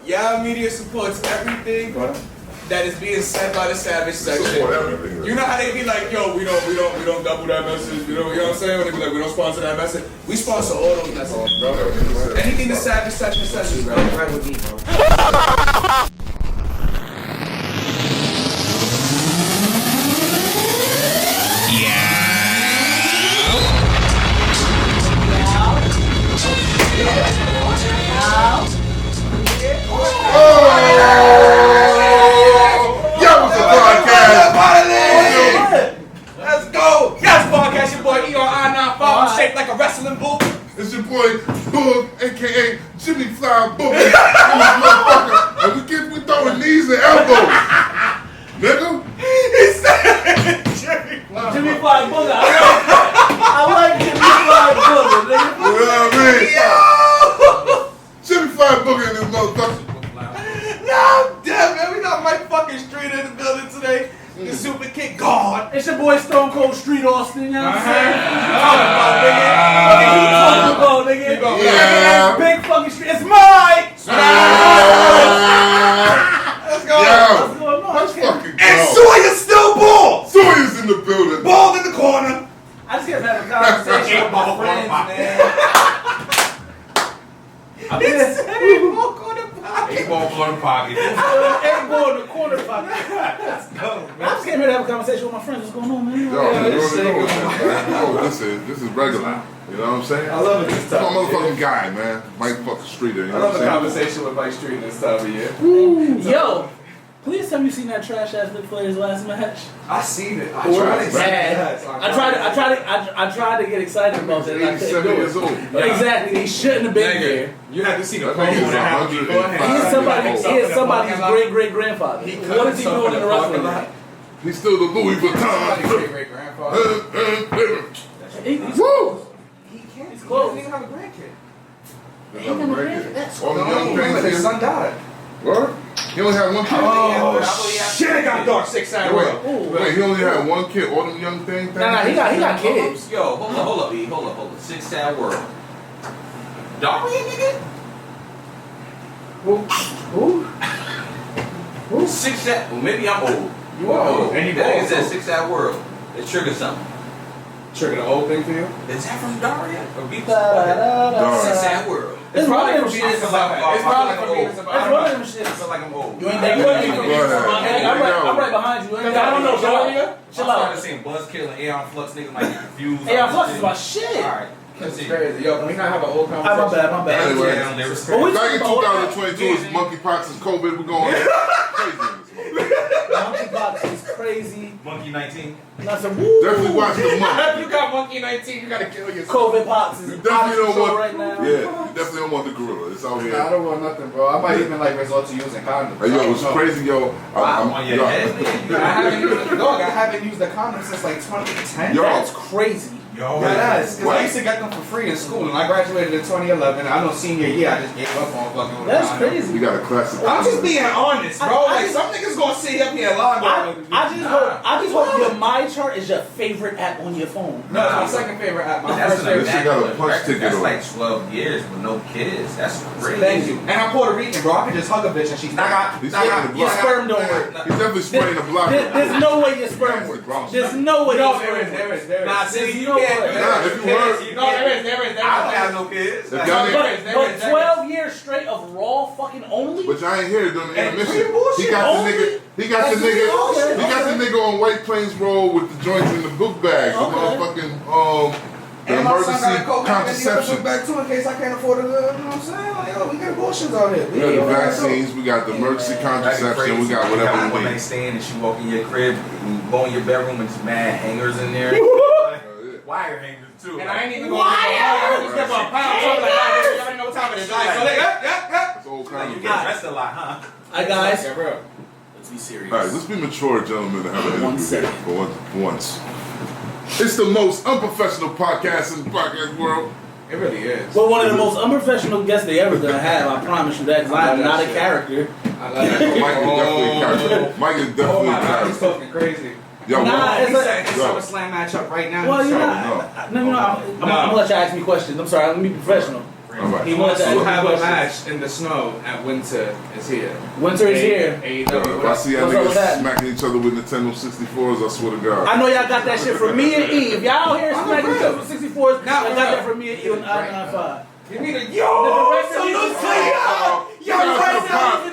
Y'all media supports everything that is being said by the Savage section. You know how they be like, yo, we don't double that message. You know what I'm saying? When they be like, we don't sponsor that message. We sponsor all those messages, bro. Anything the Savage section says is right with me, bro. Let's go! Yes, podcast, your boy ERI95, shaped like a wrestling boot. It's your boy Boog, aka Jimmy Fly Boogie. And we throwing knees and elbows. Nigga? He said Jimmy Fly Boogie. I like Jimmy Fly Boogie, nigga. You know what I mean? Yo! Jimmy Fly Boogie in this motherfucker. No, damn, man, we got Mike fucking Streater in the building today. The super kick God. It's your boy Stone Cold Street Austin, you know what I'm saying? Nigga. Yeah. Big fucking street. It's mine! Let's go. Yo, What's going on? let's fucking go. And Sawyer's still bald. Sawyer's in the building. Bald in the corner. I just kept having a conversation with my friends, man. He said he walk on the pocket. 8-ball in the pocket. 8-ball in the corner pocket. Let's go, man. I just came here to have a conversation with my friends. What's going on, man? This is regular. You know what I'm saying? I love it this That's time. my motherfucking guy, man. Mike fucking Streater. You know I love what I'm the saying? conversation with Mike Street this time of year. Yo, please tell me you seen that trash ass Ric Flair's last match. I seen it. I tried to get excited about that. And I couldn't 87 do years it. old. Exactly. He shouldn't have been there. You have to see the That promo nigga's that happened. 105. He is somebody's great-great-grandfather. He What is he doing in the wrestling ring? He's still the Louis Somebody's Vuitton. great grandfather. He's Woo! He's close. He doesn't even have a grandkid. All the young things His here. son died. What? He only had one kid? Oh, shit, it got dark 6 side world. Wait, he only had one kid. All them young things? Nah, he got kids. Yo, hold up, E. Hold up. 6 sad world. Dog, nigga? Who? 6 sad. Well, maybe I'm old. You are old. And that nigga said 6 sad world. It triggered something. Trigger the whole thing for you? Is that from Daria? Or B? 6 Da-da-da-da. sad world. It's probably from shit. It's probably from Venus. It's one of them shit. I feel like I'm old. You ain't that good. I'm right behind you. I don't know Daria. I'm Chill out. starting to see Buzzkill and Aeon Flux niggas might get confused. Hey, I'm fucking about shit. Alright. That's crazy. Yo, can we not have an old My conversation? bad. Anyway. But we Back in talking about 2022, it's monkeypox and COVID. We're going crazy in this motherfucker. monkeypox is crazy. Monkey 19. That's a woo. Definitely watch the month. If you got Monkey 19, you gotta kill yourself. COVID pox is You definitely don't want right now. Yeah, you definitely don't want the gorilla. It's out I here. don't want nothing, bro. I might even like resort to using condoms. Hey, yo, it's crazy, yo. On your head, I haven't used a condom since like 2010. Yo. That's crazy. Yo. Because I What? used to get them for free in school, and I graduated in 2011. I know senior year, I just gave up on fucking with That's a condom. crazy. You got a classic. I'm just being honest, bro. I Like just- some niggas gonna sit up here and lie about it. I just hope your My Chart is your favorite app on your phone. No, it's my second favorite app. My That's first an favorite. This shit got a immaculate punch record. ticket That's on like it. 12 years with no kids. That's crazy. Thank you. And I'm Puerto Rican, bro. I can just hug a bitch and she's naga. He's spraying the Your block. sperm don't work. He's definitely spraying the block. There's no way your sperm works. There's no way your No, sperm there works. is. There is. Nah, see, There's you no can't way. do Nah, that. if you heard- No, there is. I don't have no kids. If y'all But 12 years straight of raw fucking only? But y'all ain't here during the And intermission. bullshit. He got the Only? nigga. He got the That's nigga. bullshit. He got the Okay. nigga on White Plains Road with the joints in the book bag. The Okay. motherfucking the And my son emergency got a coke contraception. back too in case I can't afford it. You know what I'm saying? Like, yo, we got abortions out here. We got the vaccines. We got the emergency contraception. We got whatever one we night need. stand and she walk in your crib and you go in your bedroom and just mad hangers in there. Wire hangers too. And I ain't even going to I just kept on pound. So I'm like, y'all ain't know what time it is. Like, so like, yep. It's all Like kind you of. get dressed a lot, huh? Hi guys. Yeah, bro. Let's be serious. All right, let's be mature, gentlemen, and have an One interview here second. for once. It's the most unprofessional podcast in the podcast world. It really is. Well, one of the most unprofessional guests they ever gonna have. I promise you that, because I am not a character. I love that. Mike is definitely a character. Mike is Oh definitely my a God, he's character. talking crazy. Yo, Nah, what? He's saying Yo. SummerSlam matchup right now. Well, you know, no. I'm gonna let you ask me questions. I'm sorry, let me be professional. Alright. He wants to Ask have a questions. match in the snow at Winter is here. Winter is here. AEW. If I see y'all What's up with niggas that? smacking each other with Nintendo 64s, I swear to God. I know y'all got that shit from me and E. If y'all here smacking each other with 64s, y'all got that from me and E on I-95. You need a The director needs to say, Yo, right now,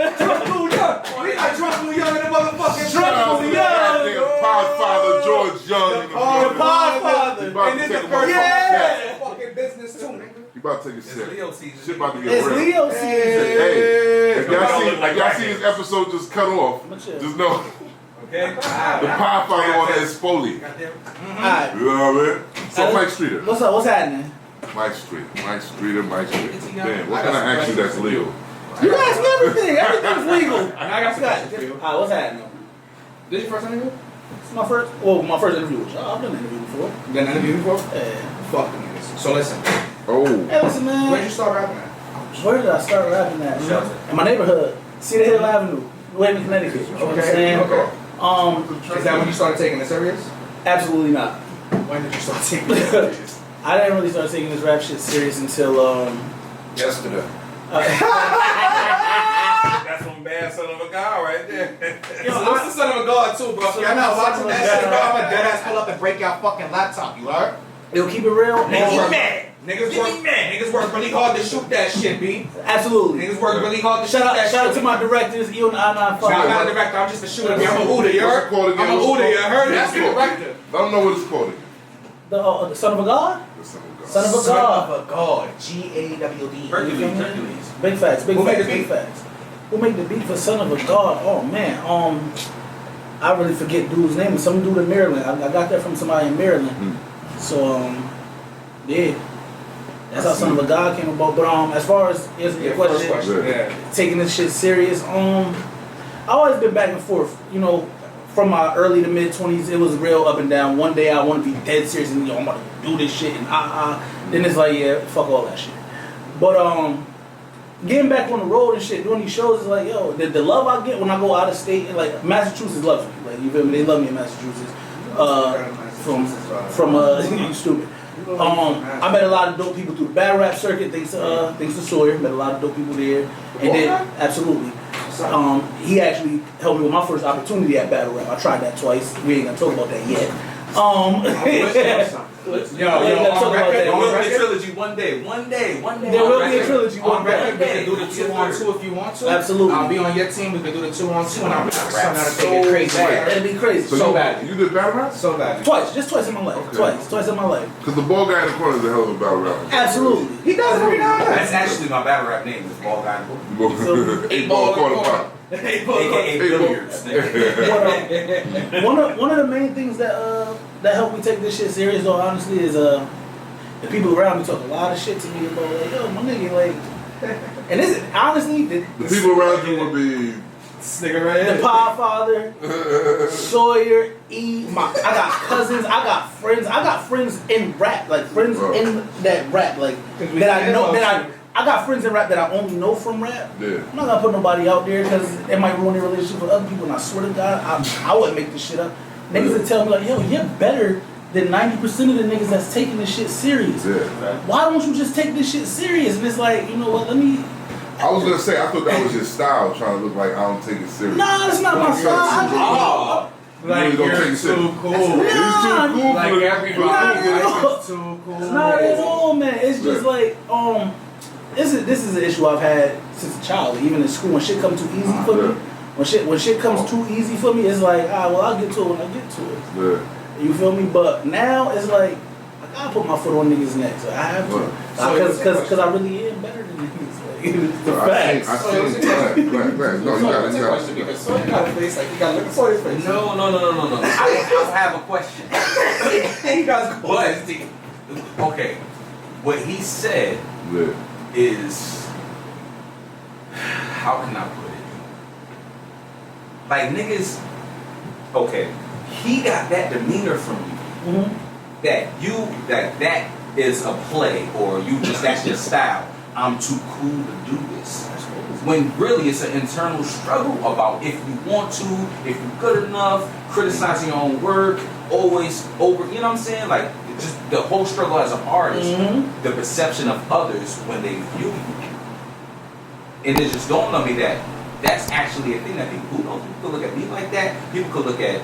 We got Drunk Young in the motherfucking shout out to the goddamn Podfather George Young. The Podfather. He about And to then take the a first motherfucking fucking business too, nigga. He about to take a It's sip. Leo season. Shit about to get It's real. Leo season. Hey, if y'all Like see his episode just cut off, I'ma chill. just know Okay. the Podfather on there is Foley. Alright. You know what I mean? So Mike Streater. What's up? What's happening? Mike Streater. Damn, what can I ask you that's legal? You ask me everything. Everything's legal. I got some questions for you. Alright, what's happening? This your first interview? It's my first interview with y'all. I've done an interview before. You done an interview before? Yeah. Fuck them niggas. So listen, Oh. Hey, listen, man. where'd you start rapping at? Where did I start rapping at? Shelter. In my neighborhood. Cedar Hill Avenue. Wayman, Connecticut. You know what I'm saying? Okay. Is that when you started taking it serious? Absolutely not. When did you start taking it serious? I didn't really start taking this rap shit serious until Yesterday. uh, That's one bad son of a guy right there. So what's the son of a god too, bro? So Y'all not son watching of a that shit, god. bro. I'm a dead ass pull up and break your fucking laptop, you heard? It'll keep it real. Niggas work really hard to shoot that shit, B. Absolutely. Niggas work really hard to shoot Shout that shit. out to my directors, E on the I-95. I'm not a director, I'm just a shooter. I'm a Uda, you What's heard? it called again? I'm a What's it Uda, you called? heard? That's the What's it called? director. I don't know what it's called again. The son of a god? The Son of God. Son of a Son god. of a god. G-A-W-D. Hercules. Big facts, big Who made facts, the big beat? facts. Who made the beat for Son of a God? Oh man, I really forget dude's name. Some dude in Maryland. I got that from somebody in Maryland. So yeah, that's how Son of a God came about. But as far as answering your First question, question. Yeah. taking this shit serious, I always been back and forth. You know, from my early to mid 20s, it was real up and down. One day I want to be dead serious and I'm about to do this shit and Then it's like, yeah, fuck all that shit. But getting back on the road and shit, doing these shows is like, yo, the love I get when I go out of state, and like Massachusetts loves me. Like, you feel me? They love me in Massachusetts. From you stupid. I met a lot of dope people through the battle rap circuit, thanks to Sawyer. Met a lot of dope people there. And then absolutely. He actually helped me with my first opportunity at battle rap. I tried that twice. We ain't gonna talk about that yet. Yo, There will be a trilogy one day. There will be a trilogy one On record, we day. can do the 2-on-2 if you want to. Absolutely. I'll be on your team. We can do the 2-on-2, and I'll be Rap trying to so take it crazy. bad. That'd be crazy. So bad. You did battle rap? So bad. Just twice in my life. Okay. Twice in my life. Because the ball guy in the corner is a hell of a battle rapper. Absolutely. He does it every now and then. That's actually my battle rap name. Is Ball Guy. Eight ball corner pop. AKA billiards. nigga. One of the main things that helped me take this shit serious, though, honestly, is the people around me talk a lot of shit to me about like, yo, my nigga, like, and this is honestly The people around you would be. Nigga right the here. Podfather, Sawyer, E. I got cousins, I got friends in rap, like friends in that rap, like that I know that I got friends in rap that I only know from rap. Yeah. I'm not gonna put nobody out there because it might ruin their relationship with other people. And I swear to God, I wouldn't make this shit up. Niggas would tell me like, yo, you're better than 90% of the niggas that's taking this shit serious. Yeah. Why don't you just take this shit serious? And it's like, you know what? Let me. I was gonna say, I thought that was your style, trying to look like I don't take it serious. Nah, that's not my style. I You really don't take it serious. cool. He's too cool Like for the everybody. Nah, It's too cool. It's not at all, man. It's just like, this is an issue I've had since a child. Even in school, when shit comes too easy for me, when shit comes too easy for me, it's like, well, I'll get to it when I get to it. Yeah. You feel me? But now it's like, I gotta put my foot on niggas' necks. So I have to, because I really am better than niggas. Like, it's the facts. I think. No, you got it. Because Sawyer got a face like you got to look at Sawyer's face. No. I have a question. He got But okay, what he said Yeah. is, how can I put it? Like niggas, okay, he got that demeanor from you. That is a play, or you just that's your style. I'm too cool to do this. When really it's an internal struggle about if you want to, if you're good enough, criticizing your own work, always over, you know what I'm saying? Like, just the whole struggle as an artist, the perception of others when they view you. And it just dawned on me that that's actually a thing that people, who knows, people could look at me like that, people could look at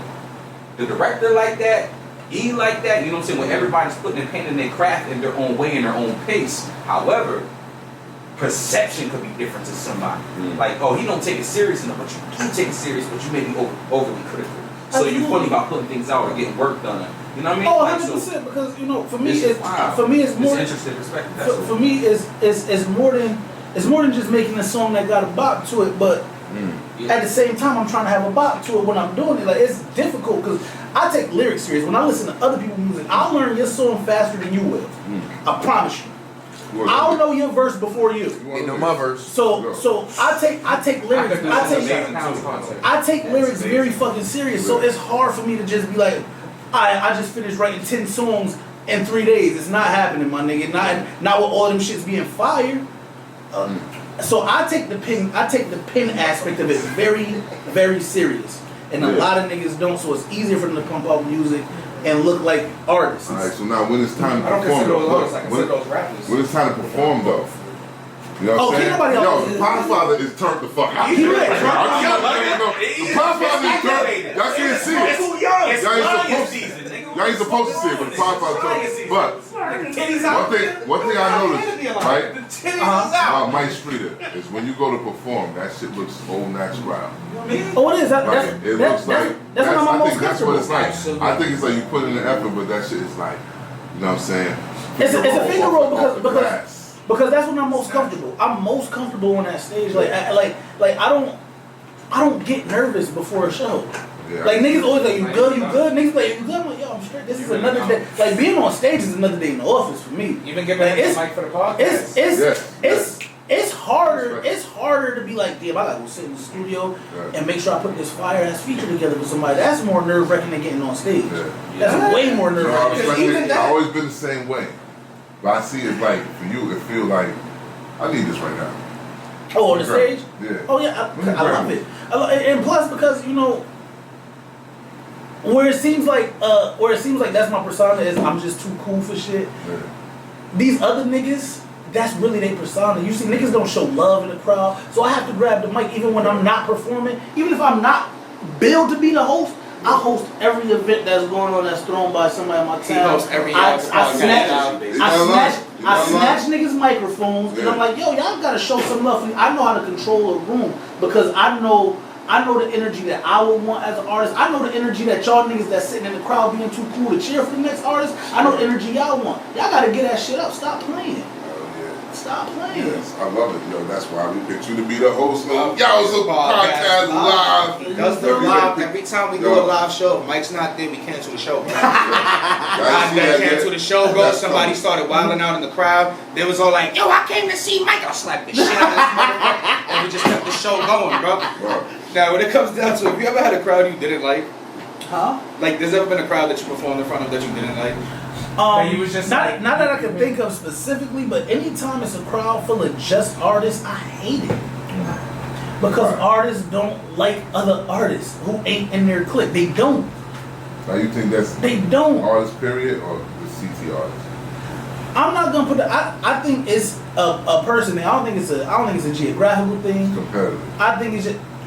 the director like that, E like that, you know what I'm saying, when everybody's putting their pen in their craft in their own way, in their own pace. However, perception could be different to somebody. Like, oh, he don't take it serious enough, but you do take it serious, but you may be overly critical. So you're funny about putting things out or getting work done. You know what I mean? Oh, like, 100%. Because you know, for me, it's more. It's interesting perspective. For me, it's more than just making a song that got a bop to it, but at the same time, I'm trying to have a bop to it when I'm doing it. Like, it's difficult because I take lyrics serious. When I listen to other people's music, I'll learn your song faster than you will. I promise you. I'll know your verse before you. You know my verse. So I take lyrics. I take lyrics very fucking serious. So it's hard for me to just be like, I just finished writing 10 songs in 3 days. It's not happening, my nigga. Not with all them shits being fire. So I take the pen aspect of it very, very serious. And a lot of niggas don't, so it's easier for them to pump out music and look like artists. Alright, so now when it's time to perform, when it's time to perform though, you know what I'm saying? Yo, the Podfather is turned the fuck out. He lit. The Podfather is turned. Y'all can't see it. Y'all ain't supposed to see it, but the Podfather turned. But one thing I noticed, right? About Mike Streater is when you go to perform, that shit looks so natural. Oh, it is. It looks like that's what I'm most that's what comfortable. it's like. I think it's like you put in the effort, but that shit is like, you know what I'm saying? It's a finger roll because that's when I'm most comfortable. I'm most comfortable on that stage. Like I don't get nervous before a show. Yeah. Like niggas always like, you good? Niggas like, you good? I'm like, yo, I'm straight. This is another day. Like being on stage is another day in the office for me. Even giving him the mic for the podcast. It's harder. It's harder to be like, damn, I gotta go sit in the studio and make sure I put this fire ass feature together with somebody. That's more nerve wracking than getting on stage. That's way more nerve wracking. I've always been the same way. But I see it like for you, it feel like I need this right now. Oh, on the stage? Yeah. Oh yeah, I love it. And plus because you know. Where it seems like that's my persona is I'm just too cool for shit. Yeah. These other niggas, that's really their persona. You see, niggas don't show love in the crowd, so I have to grab the mic even when I'm not performing. Even if I'm not billed to be the host, I host every event that's going on that's thrown by somebody in my town. He hosts every I snatch niggas' microphones, and I'm like, yo, y'all gotta show some love for me. I know how to control a room because I know the energy that I would want as an artist. I know the energy that y'all niggas that's sitting in the crowd being too cool to cheer for the next artist. I know the energy y'all want. Y'all gotta get that shit up. Stop playing. Stop playing. Yes, I love it, yo. That's why we picked you to be the host of YaooItzaPodcast live. He does the live. Every time we do a live show, if Mike's not there, we cancel the show. Cancel the show, bro. Somebody started wilding out in the crowd. They was all like, yo, I came to see Mike. I'll slap the shit out of this motherfucker. And we just kept the show going, bro. Now, when it comes down to it, have you ever had a crowd you didn't like? Huh? Like, there's ever been a crowd that you performed in front of that you didn't like? He was just not that I can think of specifically, but anytime it's a crowd full of just artists, I hate it. Because artists don't like other artists who ain't in their clique. They don't. Now you think that's artist period or the CT artist? I'm not gonna put I think it's a person thing. I don't think it's a geographical thing. Competitive. I think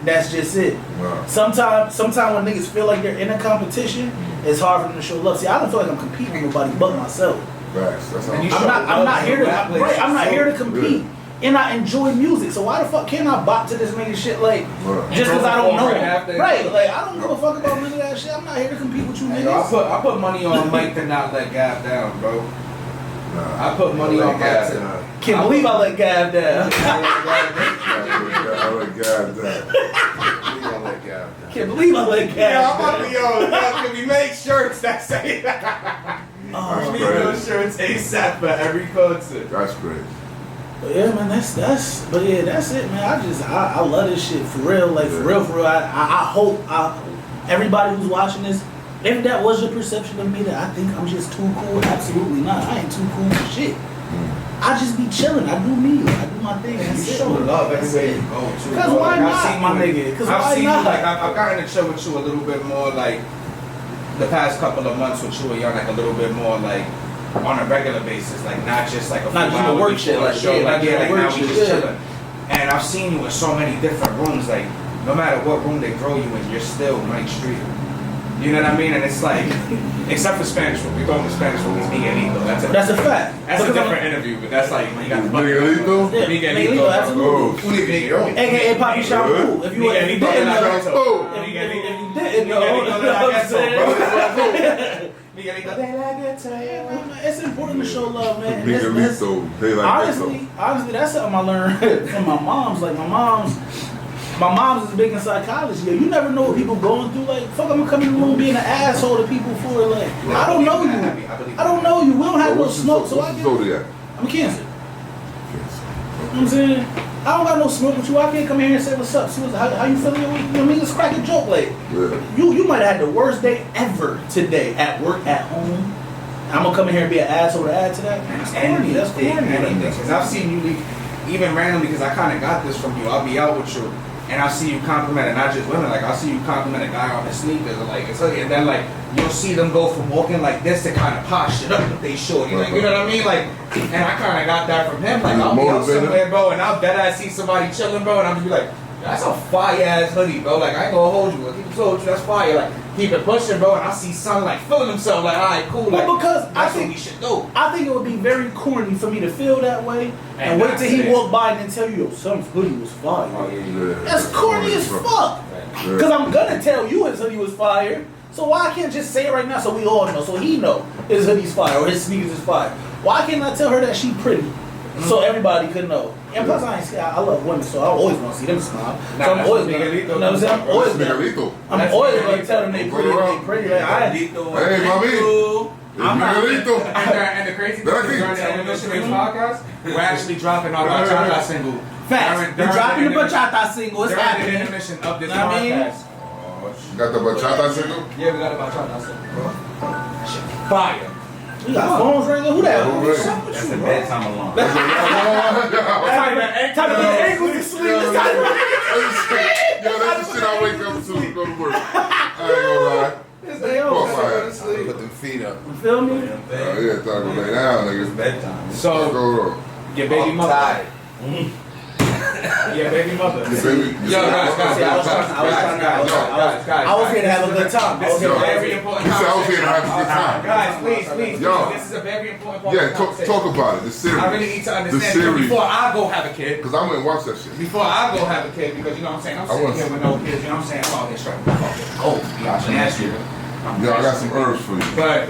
that's just it. Wow. Sometimes when niggas feel like they're in a competition, it's hard for them to show love. See, I don't feel like I'm competing with nobody but myself. Facts. That's how I'm not here to compete. And I enjoy music, so why the fuck can't I bop to this nigga shit like just because I don't know him? Right, like I don't give a fuck about none of that shit. I'm not here to compete with you niggas. I put money on Mike to not let Gav down, bro. I put money on Gav down. Can't believe I let Gav down. I let Gav down. Can't believe I let Gav down. Can we make shirts that say that? We need those shirts ASAP for every concert. That's great. But yeah, man, that's it, man. I love this shit for real, like for real. I hope everybody who's watching this, if that was your perception of me, that I think I'm just too cool, absolutely not. I ain't too cool for shit. I just be chilling. I do me. I do my thing. You show love everywhere you go too. Because why not, my nigga? Because I've why seen not? you, like I've gotten to chill with you a little bit more, like the past couple of months with you, and you're like a little bit more like on a regular basis, like not just like a Not just the work shit, like show, like now we just shit. chilling. And I've seen you in so many different rooms, like no matter what room they throw you in, you're still Mike Streater. You know what I mean? And it's like, except for Spanish food, we throw the Spanish food, it's Miguelito. That's a fact. That's a different interview, but that's like you got the Miguelito? Miguelito, absolutely. Oh, AKA Papi Shampoo. If you didn't know, it's important to show love, man. Miguelito, they like honestly, that's something I learned from my mom's. Like my mom's is big in psychology. You never know what people going through. Like, fuck, I'm gonna come in the room being an asshole to people for like, I don't know you. I don't know you. We don't have no smoke, so I get. I'm a Cancer. You know what I'm saying? I don't got no smoke with you. I can't come here and say what's up. See how you feeling? You know what I mean? Let's crack a joke. Like, you might have had the worst day ever today at work, at home. I'm gonna come in here and be an asshole to add to that. That's corny. That's corny. Because I've seen you even randomly, because I kind of got this from you. I'll be out with you. And I'll see you compliment, and not just women, like I'll see you compliment a guy on his sneakers, and like and then like you'll see them go from walking like this to kind of posh it up with they shorty, like you know what I mean, like, and I kind of got that from him, like I'll be out somewhere, bro, and I'll bet I see somebody chilling, bro, and I'm gonna be like, that's a fire ass hoodie, bro, like I ain't gonna hold you, like keep it told you, that's fire, like keep it pushing, bro, and I see son like feeling himself, like alright, cool, like because that's what we should do. I think it would be very corny for me to feel that way and wait till he walk by and then tell you, yo, son's hoodie was fire. Oh, yeah. That's corny as fuck. Because I'm gonna tell you his hoodie was fire. So why I can't just say it right now so we all know, so he know his hoodie's fire or his sneakers is fire? Why can't I tell her that she pretty? So everybody could know. And plus I love women, so I always want to see them smile. So I'm always gonna tell them they pretty. Like, hey, mommy. And the crazy thing is during the Emission podcast, we're actually dropping our bachata single. Facts. We're dropping the bachata single. It's happening. The intermission of this podcast. You got the bachata single? Yeah, we got a bachata single. Fire. We got phones right there. Who that? That's a bedtime alarm. Time to get ankles and sleep. Yo, that's the shit I wake up to go to work. I ain't gonna lie. Put them feet up. You feel me? Yeah, time to go lay down, niggas. Bedtime. So, your baby mother. Yeah, baby mother. Yo, guys. I was here to have a good time. This is a very important You said I was here to have a good time. Guys, please. Yo. This is a very important part. Yeah, talk about it. The series. I really need to understand The series. before I go have a kid. Because I went and watched that shit. Before I go have a kid, because you know what I'm saying? I'm sitting here with no kids, you know what I'm saying? I'm out here straight. Oh, gosh, nasty. Yo, I got some herbs for you. But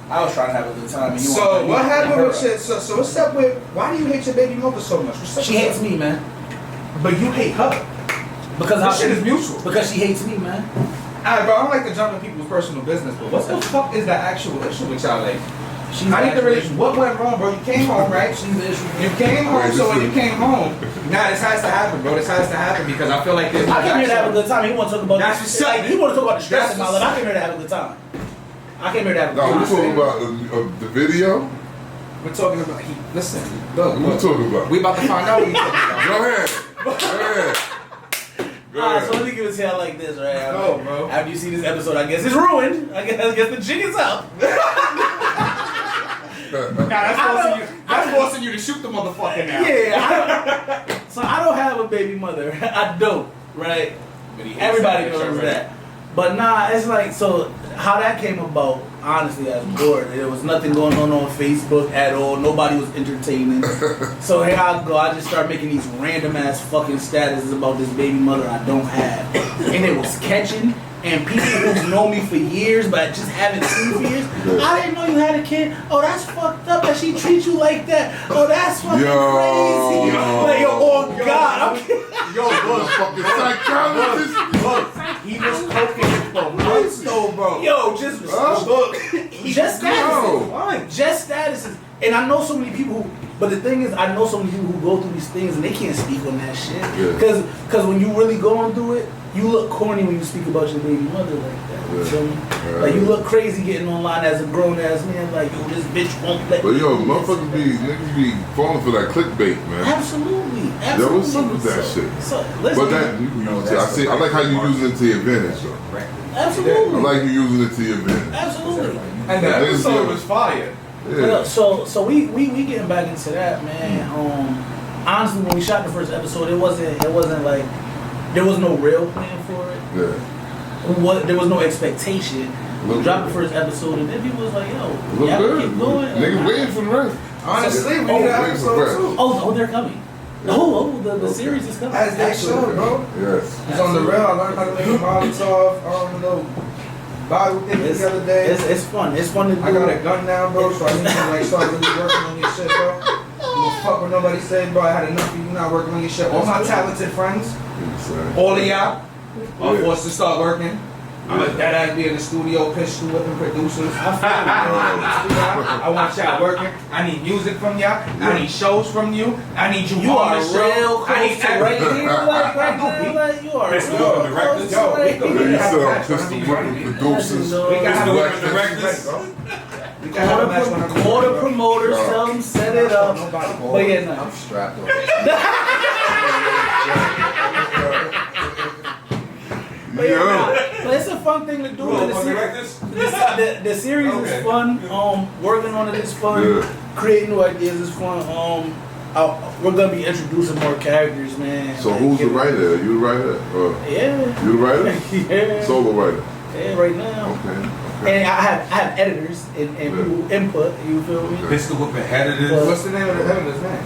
I was trying to have a good time. And you so what happened with shit? So what's up with? Why do you hate your baby mother so much? She hates me, man. But you hate her. Because this shit is mutual. Because she hates me, man. Alright, bro. I don't like to jump in people's personal business, but what the fuck is the actual issue with y'all? Like, I need to really. What went wrong, bro? You came home, right? She's the issue. You came home, so when you came home, now this has to happen, bro. This has to happen because I feel like there's. I came here to have a good time. He want to talk about. That's what's up. He want to talk about the stress in my life. I came here to have a good time. I came here to have a good No, time. we're talking about the video. We're talking about. Listen, look. What you talking about? We about to find out what you talking about. Go ahead. Alright, so let me give it to y'all like this, right? Go, bro. After you see this episode, I guess it's ruined. I guess the jig is up. That's forcing you to shoot the motherfucker now. Yeah. So I don't have a baby mother. I don't, right? Everybody knows that. But nah, it's like, so how that came about, honestly, I was bored. There was nothing going on Facebook at all. Nobody was entertaining. So here I go. I just started making these random ass fucking statuses about this baby mother I don't have. And it was catching. And people who've known me for years, but I just haven't seen for years. I didn't know you had a kid. Oh, that's fucked up that she treats you like that. Oh, that's fucking crazy. Like, oh God. Yo, fucking psychologist. He was cooking for months though, bro. Yo, just statuses. Just statuses. And I know so many people who, but the thing is, I know so many people who go through these things and they can't speak on that shit. Because when you really going through it, you look corny when you speak about your baby mother like that. You feel me? Like, you look crazy getting online as a grown ass man, like, yo, this bitch won't let But me. yo, niggas be falling for that clickbait, man. Absolutely. Yo, what's up with that shit? So, listen, But that, I like how you use it to your advantage, though. Absolutely. I like you using it to your advantage. Absolutely. And the episode was fire. Yeah. So we getting back into that, man. Honestly, when we shot the first episode, it wasn't like there was no real plan for it. Yeah. There was no expectation. We dropped the first episode, and then people was like, "Yo, yeah, keep going." Niggas waiting for the rest. Honestly, we need an episode too. Oh, they're coming. The series is coming. As they should, bro. Yes. It's on the rail. I learned how to make a Molotov. Bible thing the other day. It's fun. It's fun to do. I got a gun now, bro, so I need to like start really working on your shit, bro. You don't fuck what nobody said, bro. I had enough of you not working on your shit. All my talented friends, all of y'all, are forced to start working. I'm a dead ass be in the studio, pistol whipping producers. I want y'all working. I need music from y'all. I need shows from you. I need you on the show. Real close I need to right here, like you are. Pistol real whipping directors. close to right Yo, here. we You have said a I'm match pistol when I'm whipping ready. producers. We can have a match when I'm directors. ready, bro. We can have a match when I'm ready, Call the bro. promoters, tell them set it up. But yeah, no. I'm strapped on. But it's a fun thing to do. The series is fun. Working on it is fun. Yeah. Creating new ideas is fun. We're gonna be introducing more characters, man. So Like, who's the writer? You the writer? Yeah. You the writer? Yeah. Solo writer. Yeah, right now. Okay. And I have editors and people input. You feel me? Pistol whipping editors. What's the name of the editor's name?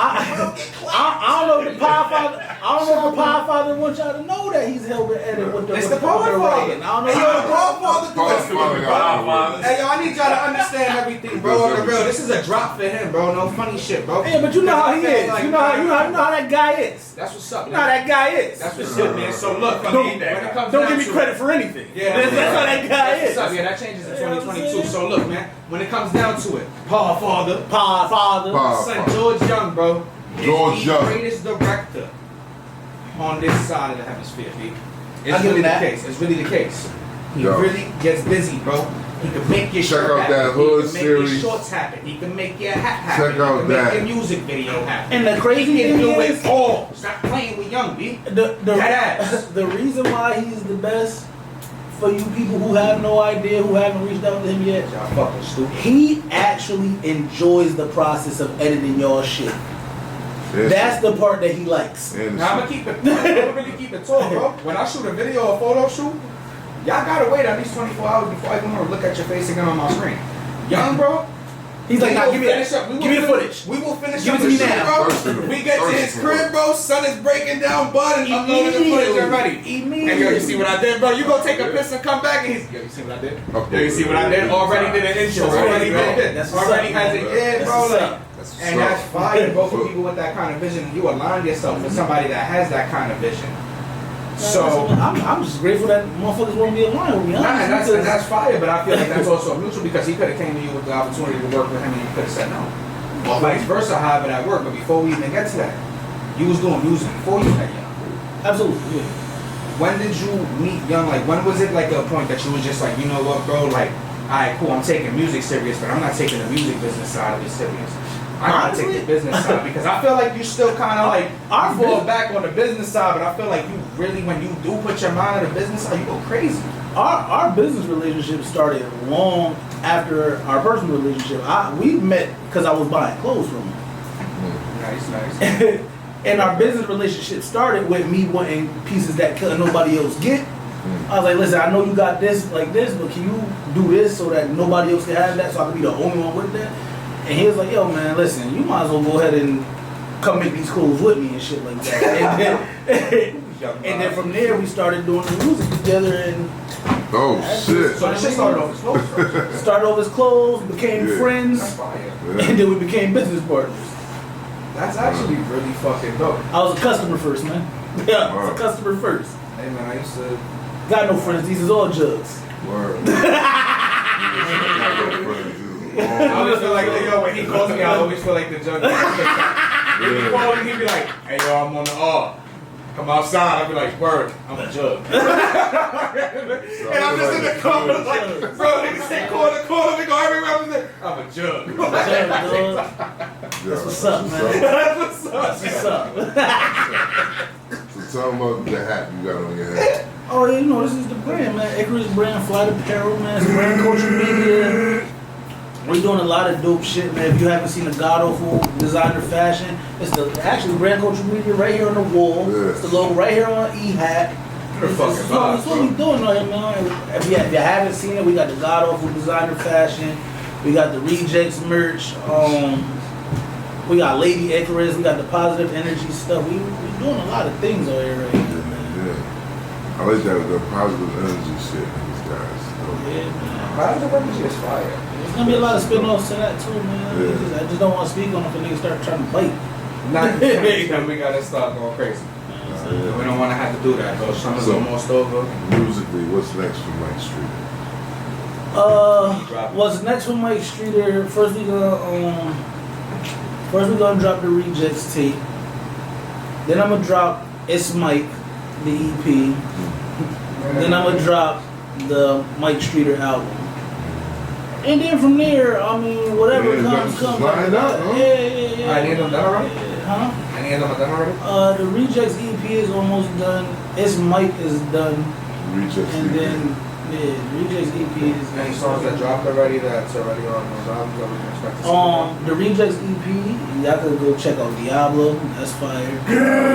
I don't know if the Power Father. I don't know if the Power Father wants y'all to know that he's helping edit with the. It's with the Power Father. writing. I don't know. Hey, yo, the Power Father. Father. Hey, yo, I need y'all to understand everything, bro. On the real, this is a drop for him, bro. No funny shit, bro. Yeah, but you know how he is. Like, You know how that guy is. That's what's up, You know how that guy is. That's what's up, man. So look, Don't- when it comes Don't down give me to credit for anything. Yeah, that's how that guy That's is. what's up. Yeah, that changes in You know what I'm 2022. saying? So look, man, when it comes down to it, Power Father, Power Father. son George Young, bro. George is Young. the greatest director on this side of the hemisphere, B. It's I'll give really you the that. case. It's really the case. He Yo. really gets busy, bro. He can make your Check shirt out happen. that Hood He can make series. your shorts happen. He can make your hat happen. Check out he can that. make your music video happen. And the crazy He can thing do is, it all. Stop playing with Young, B. the That ass. the reason why he's the best for you people who have no idea, who haven't reached out to him yet, Y'all fucking stupid. he actually enjoys the process of editing y'all shit. That's the part that he likes. Now I'm gonna keep it. I'm gonna really keep it tall, bro. When I shoot a video or photo shoot, y'all gotta wait at least 24 hours before I even want to look at your face again on my screen. Young, bro. He's like, nah, give me that. Give me the footage. We will finish Give up it to the me shoot, now. bro. We get to his crib, bro. Sun is breaking down, bud, and uploading the footage already. Immediately. And yo, you see what I did, bro? You go take a piss and come back, and he's, yo, you see what I did? Yo, you see what I did? Already did an intro. Already did it. That's what's Already up, has man. it. Yeah, That's bro. what's Like. up. And that's fire, bro, for people with that kind of vision. You align yourself with somebody that has that kind of vision. So, I'm just grateful that motherfuckers want to be aligned with me. and that's fire, but I feel like that's also mutual because he could have came to you with the opportunity to work with him and you could have said no. Or vice versa, however that worked. But before we even get to that, you was doing music before you met Young. Absolutely. Yeah. When did you meet Young? Like, when was it like a point that you was just like, you know what, bro, like, alright, cool, I'm taking music serious, but I'm not taking the music business side of it serious. I gotta take the business side because I feel like you still kind of like I fall back on the business side, but I feel like you really, when you do put your mind on the business side, you go crazy. Our business relationship started long after our personal relationship. We met because I was buying clothes from him. Nice. And our business relationship started with me wanting pieces that nobody else get. I was like, listen, I know you got this like this, but can you do this so that nobody else can have that, so I can be the only one with that? And he was like, yo, man, listen, you might as well go ahead and come make these clothes with me and shit like that. And then from there, we started doing the music together and Oh, shit. So this shit started off as clothes first. started off as clothes, became friends, That's fire. and then we became business partners. That's actually really fucking dope. I was a customer first, man. Yeah, I was a customer first. Hey man, I used to. Got no friends, these is all jugs. Word. I always feel like, yo, when he calls me, I always feel like the judge. When he calls me, he be like, hey, yo, I'm on the come outside. I'll be like, word, I'm a jug. And I'm just in the corner, like, bro, niggas say corner, we go everywhere. I'm a jug. That's what's up, man. That's what's up. That's what's up. Tell them about the hat you got on your head. Oh, yeah, you know, this is the brand, man. Icarus brand, Flight Apparel, man. It's brand culture media. We're doing a lot of dope shit, man. If you haven't seen the God Awful designer fashion, it's the actually brand culture media right here on the wall. Yes. It's the logo right here on E-Hat. That's what we doing right here, man. If you haven't seen it, we got the God Awful designer fashion. We got the Rejects merch. We got Lady Icarus. We got the positive energy stuff. We doing a lot of things over here right here, man. Yeah. I like that, the positive energy shit, these guys. Yeah, man. Positive energy is fire. There's gonna be a lot of spin-offs to that too, man. Yeah. I just don't want to speak on it if niggas start trying to bite. Then we gotta start going crazy. Yeah. We don't want to have to do that, though. Summer's So- almost over. Musically, what's next for Mike Street? What's next for Mike Streeter? First we gonna drop the Rejects tape. Then I'm gonna drop It's Mike, the EP. Then I'm gonna drop the Mike Streeter album. And then from there, I mean, whatever comes. Line up, huh? Yeah. Any of them done already? Huh? Any of them are done already? The Rejects EP is almost done. It's Mike is done. Rejects. And then, Rejects EP is Any songs that dropped already that's already on those albums that we can expect to see? the Rejects EP, y'all can go check out Diablo. That's fire.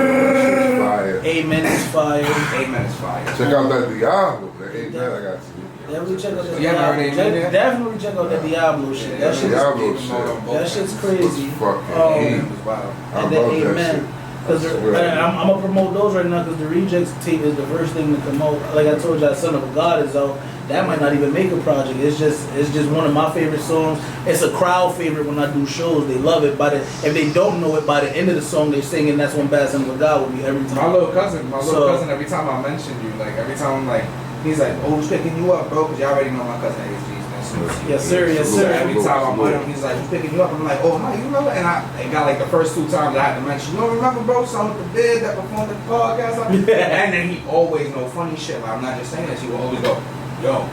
Fire. Amen is fire. Amen is fire. Check out that Diablo. That ain't bad, I got you. Definitely check out that You haven't heard Diablo. Amen yet? Definitely check out that Diablo shit. That shit Diablo is, shit. that shit's crazy. Fucking Amen was wild. I And then love that Amen. shit. Cause I swear. I'm gonna promote those right now because the Rejects tape is the first thing to come out. Like I told you, Son of a God is out. That might not even make a project. It's just one of my favorite songs. It's a crowd favorite when I do shows. They love it. If they don't know it, by the end of the song they singing That's One Bad Son of a God will be every time. My little cousin, every time I mention you, like every time I'm like, he's like, oh, who's picking you up, bro? Because you already know my cousin ASG's man. Yes, sir. Yes, So sir. every time I'm with him, he's like, who's picking you up? I'm like, oh, how you know it? And it got like the first 2 times I had to mention, you don't remember, bro, son with the bid that performed at the podcast? And then he always know funny shit. Like, I'm not just saying this. He will always go, yo,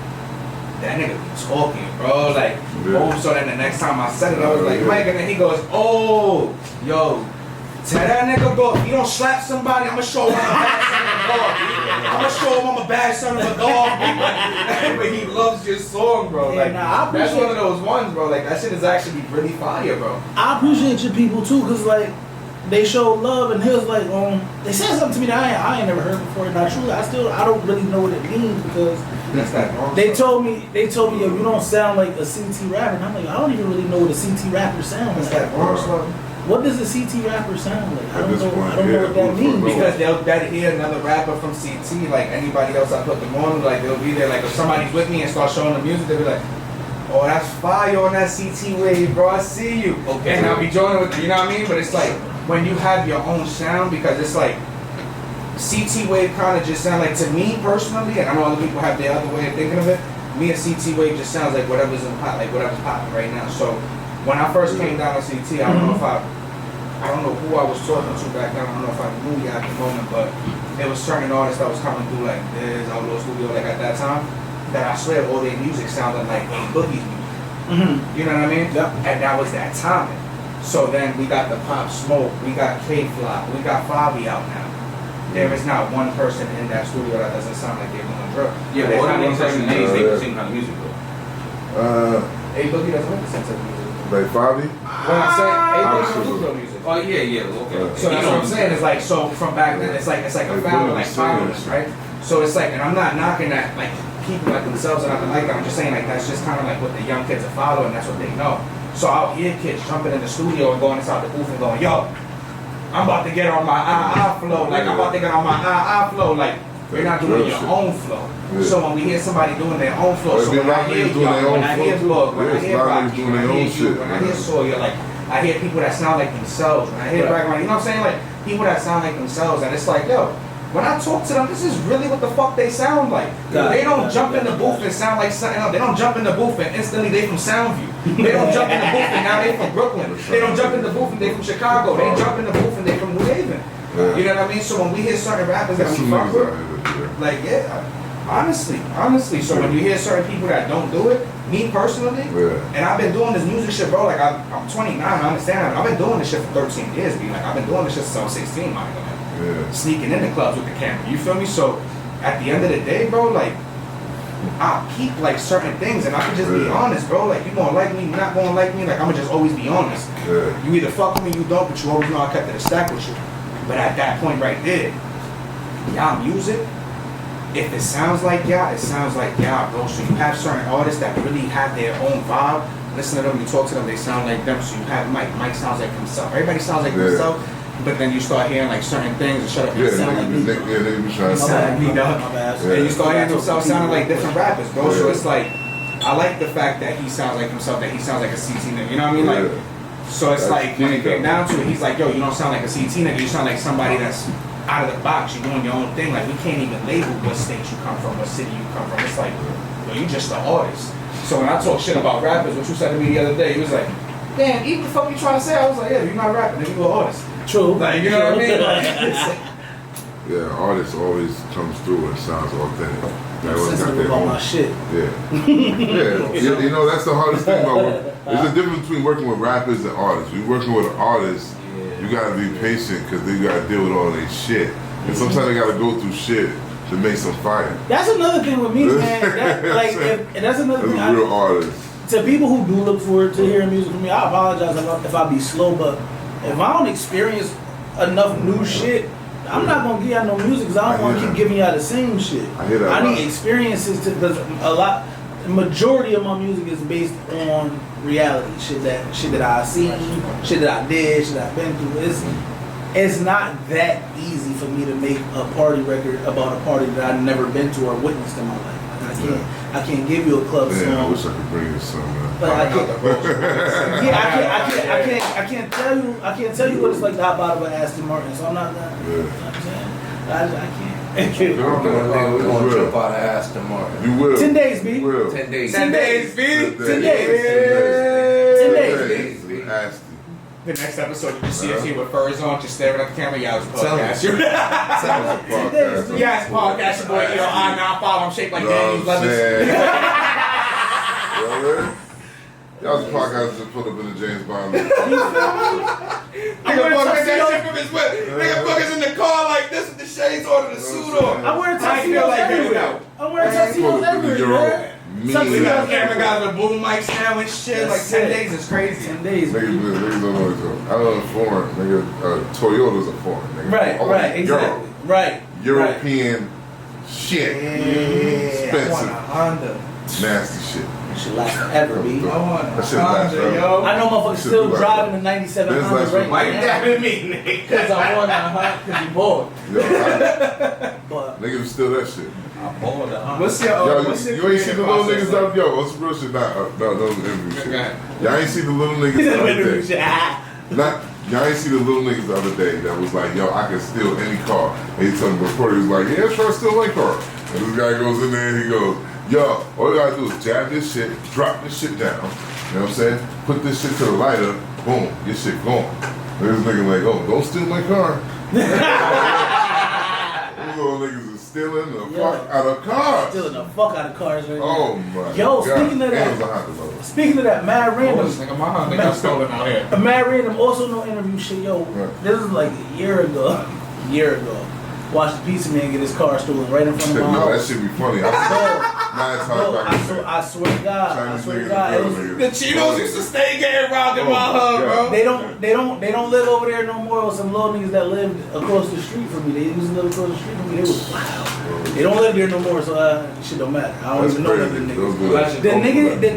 that nigga be talking, bro. Like, oh, so then the next time I said it, I was like, Mike, and then he goes, oh, yo, tell that nigga, bro, if you don't slap somebody, I'm gonna show him I'm a bad son of a dog, dude. I'm gonna show him I'm a bad son of a dog, dude. But he loves your song, bro. Yeah, Like, nah, I that's appreciate one of those ones, bro. Like, that shit is actually really fire, bro. I appreciate your people too, cause like they showed love and he was like, they said something to me that I ain't never heard before. Now truly, I don't really know what it means because That's that normal they stuff. told me, yo, you don't sound like a CT rapper. And I'm like, I don't even really know what a CT rapper sounds That's like. that normal stuff. What does a CT rapper sound like? I At don't this know. point, I don't know what that yeah, means. Because they'll hear another rapper from CT, like anybody else I put them on, like they'll be there, like if somebody's with me and start showing the music, they'll be like, oh, that's fire on that CT wave, bro, I see you. Okay. And I'll be joining with, you know what I mean? But it's like, when you have your own sound, because it's like, CT wave kind of just sound like, to me personally, and I know other people have their other way of thinking of it, me and CT wave just sounds like whatever's in pot, like whatever's popping right now. So when I first came down on CT, I don't know if I don't know who I was talking to back then. I don't know if I knew you at the moment, but it was certain artists that was coming through like this, Outlaw Studio, like at that time, that I swear all their music sounded like A Boogie's music. You know what I mean? Yep. And that was that timing. So then we got the Pop Smoke, we got K-Flop, we got Favi out now. There is not one person in that studio that doesn't sound like they're doing drill. Yeah, but There's all not the one ones that person you that- names, they the same kind of music though. A Boogie doesn't make the sense of music. Like Fabi? When I'm saying A Boogie don't do drill music. Oh yeah, okay. So that's what I'm saying. It's like, so from back then, it's like a family, like followers, right? So it's like, and I'm not knocking that, like people like themselves and nothing like that. I'm just saying like that's just kind of like what the young kids are following. That's what they know. So I'll hear kids jumping in the studio and going inside the booth and going, yo, I'm about to get on my flow. Like I'm about to get on my flow. Like you're not doing your own flow. So when we hear somebody doing their own flow, so when I hear Young, when I hear Boog, when I hear Rocky, when I hear you, when I hear Sawyer, like I hear people that sound like themselves. When I hear background, you know what I'm saying? Like people that sound like themselves, and it's like, yo, when I talk to them, this is really what the fuck they sound like. They don't jump in the booth and sound like something else. They don't jump in the booth and instantly they from Soundview. They don't jump in the booth and now they from Brooklyn. They don't jump in the booth and they from Chicago. They jump in the booth and they from New Haven. You know what I mean? So when we hear certain rappers that we fuck with, like honestly. So when you hear certain people that don't do it, me personally, and I've been doing this music shit, bro. Like I'm 29, I understand that. I've been doing this shit for 13 years, B. Like I've been doing this shit since I was 16, my nigga. sneaking into clubs with the camera. You feel me? So at the end of the day, bro, like I peep like certain things, and I can just be honest, bro. Like you gonna like me, you not gonna like me. Like I'ma just always be honest. You either fuck with me, you don't, but you always know I kept it a stack with you. But at that point right there, y'all music, if it sounds like y'all, it sounds like y'all, bro. So you have certain artists that really have their own vibe. Listen to them, you talk to them, they sound like them. So you have Mike. Mike sounds like himself. Everybody sounds like himself. But then you start hearing like certain things and shut up. You sound like me. They be trying to sound like me, dog. And you start hearing himself sounding like different rappers, bro. So it's like, I like the fact that he sounds like himself, that he sounds like a CT nigga. You know what I mean? Like, so it's like when it came down to it, he's like, yo, you don't sound like a CT nigga. You sound like somebody that's out of the box. You're doing your own thing. Like we can't even label what state you come from, what city you come from. It's like, yo, you just an artist. So when I talk shit about rappers, what you said to me the other day, he was like, damn, even the fuck you trying to say? I was like, yeah, you're not rapping, nigga, you an artist. True. Like, you know what I mean? Like, yeah, artist always comes through and sounds authentic. I'm sensitive about my shit. Yeah. You know, that's the hardest thing about work. There's a difference between working with rappers and artists. You're working with an artist, you gotta be patient because they gotta deal with all their shit. And sometimes they gotta go through shit to make some fire. That's another thing with me, man. That's another thing. As a real artist. To people who do look forward to hearing music from me, I apologize if I be slow, but if I don't experience enough new shit, I'm not gonna give y'all no music because I don't want to keep giving y'all the same shit. I need experiences because the majority of my music is based on reality, shit that I see, shit that I did, shit I've been through. It's not that easy for me to make a party record about a party that I've never been to or witnessed in my life. I can't give you a club song. I wish I could bring you some. But I can't tell you what it's like to hop out of an Aston Martin. So I'm not that. You know what I'm saying? I can't. We're gonna trip out of Aston Martin. You will. 10 days, B. You will. 10 days. 10 days, B. 10 days. Nasty. The next episode, you just see us here with furs on, just staring at the camera. Y'all's podcast. Yes, podcast. Your boy, I'm not following. I'm shaped like Danny's leathers. Y'all's podcast just put up in the James Bond. Nigga fuckers in the car like this with the shades on and the suit on. I'm wearing tuxedos everywhere. I'm wearing tuxedos everywhere. We got camera guys with boom mics now and shit. Like 10 days is crazy. 10 days. Niggas don't know each other. I don't know foreign. Nigga, Toyota's a foreign. Nigga. Right, exactly. Right. European shit. I want a Honda. Nasty shit. It should last forever, B. I want a That shit last Honda, forever. yo. I know motherfuckers still driving the 97 This Honda last right Why you now. dabbing me, nigga? Because I want a Honda because you bored. Yo, niggas still that shit. I'm bored of Honda. What's your You ain't see the little niggas out. Yo, what's some real shit? No, interview shit. Y'all ain't see the little niggas the other day. Y'all ain't see the little niggas the other day that was like, yo, I can steal any car. And he told me before, he was like, yeah, try to steal my car. And this guy goes in there and he goes, yo, all you gotta do is jab this shit, drop this shit down. You know what I'm saying? Put this shit to the lighter, boom, your shit gone. And this nigga like, oh, don't steal my car. Those little niggas is stealing the fuck out of cars. Stealing the fuck out of cars right now. Oh my God. Speaking of that, mad random. Nigga, my Honda got stolen out here. A mad random, also no interview shit. Yo, this is like a year ago. Watched the pizza man get his car stolen right in front of my house. That shit be funny. I swear to God. The Cheetos used to stay getting robbed in my hood, bro. They don't live over there no more with some little niggas that lived across the street from me. They used to live across the street from me. They was wild. They don't live there no more, so shit don't matter. I don't even know them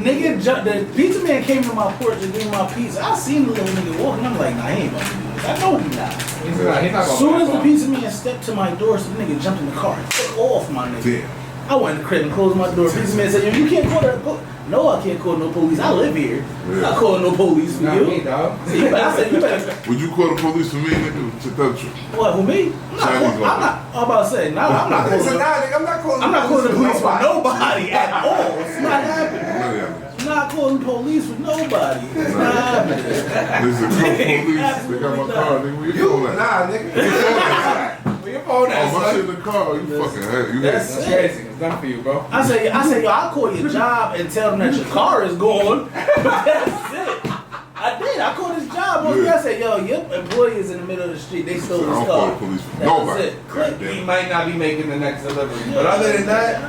niggas. The pizza man came to my porch and gave me my pizza. I seen the little nigga walking. I'm like, nah, he ain't about to do this. I know he not. As soon as the pizza man stepped to my door, so the nigga jumped in the car and took off, my nigga. Damn. I went in the crib and closed my door. Pizza man said, yo, you can't call that. No, I can't call no police. I live here. Yeah. I call no police for Not you. me, dog. I said, you better. Would you call the police for me, nigga, to touch you? What, who, me? I'm about to say, I'm not calling the police for nobody at all. It's not happening. I'm not calling the police for nobody. It's not happening. Listen, police, they got my car, nigga. Where you phone at? Nah, nigga. Where your phone at, my son? shit in the car. You fucking head. You That's crazy. It's done for you, bro. I say, yo, I'll call your job and tell them that your car is gone. But that's it. I did. did. I called his job. I said, yo, your employee is in the middle of the street. They stole his I don't car. call the police for That was nobody. it. Goddamn. He might not be making the next delivery, but other than that,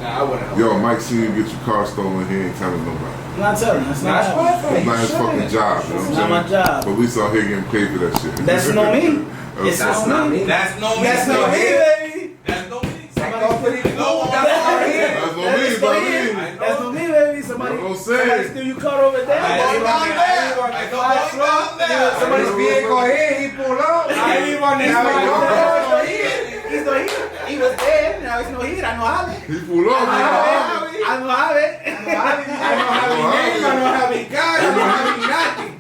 nah, I wouldn't. Yo, Mike see you get your car stolen, he ain't telling nobody. I'm not telling. That's not happening. It's not his fucking job, you know what I'm It's saying? not my job. Police out here getting paid for that shit. That's no me. It's That's not me. That's no me. That's no me, baby. That's no me. Somebody put it No, that's not him. That's no me, baby. That's no me, baby. Somebody steal your car over there. Somebody's vehicle here, he pulled up. He's no heat. He was dead. Now it's no heat. I know how it. He pulled off, I know how it.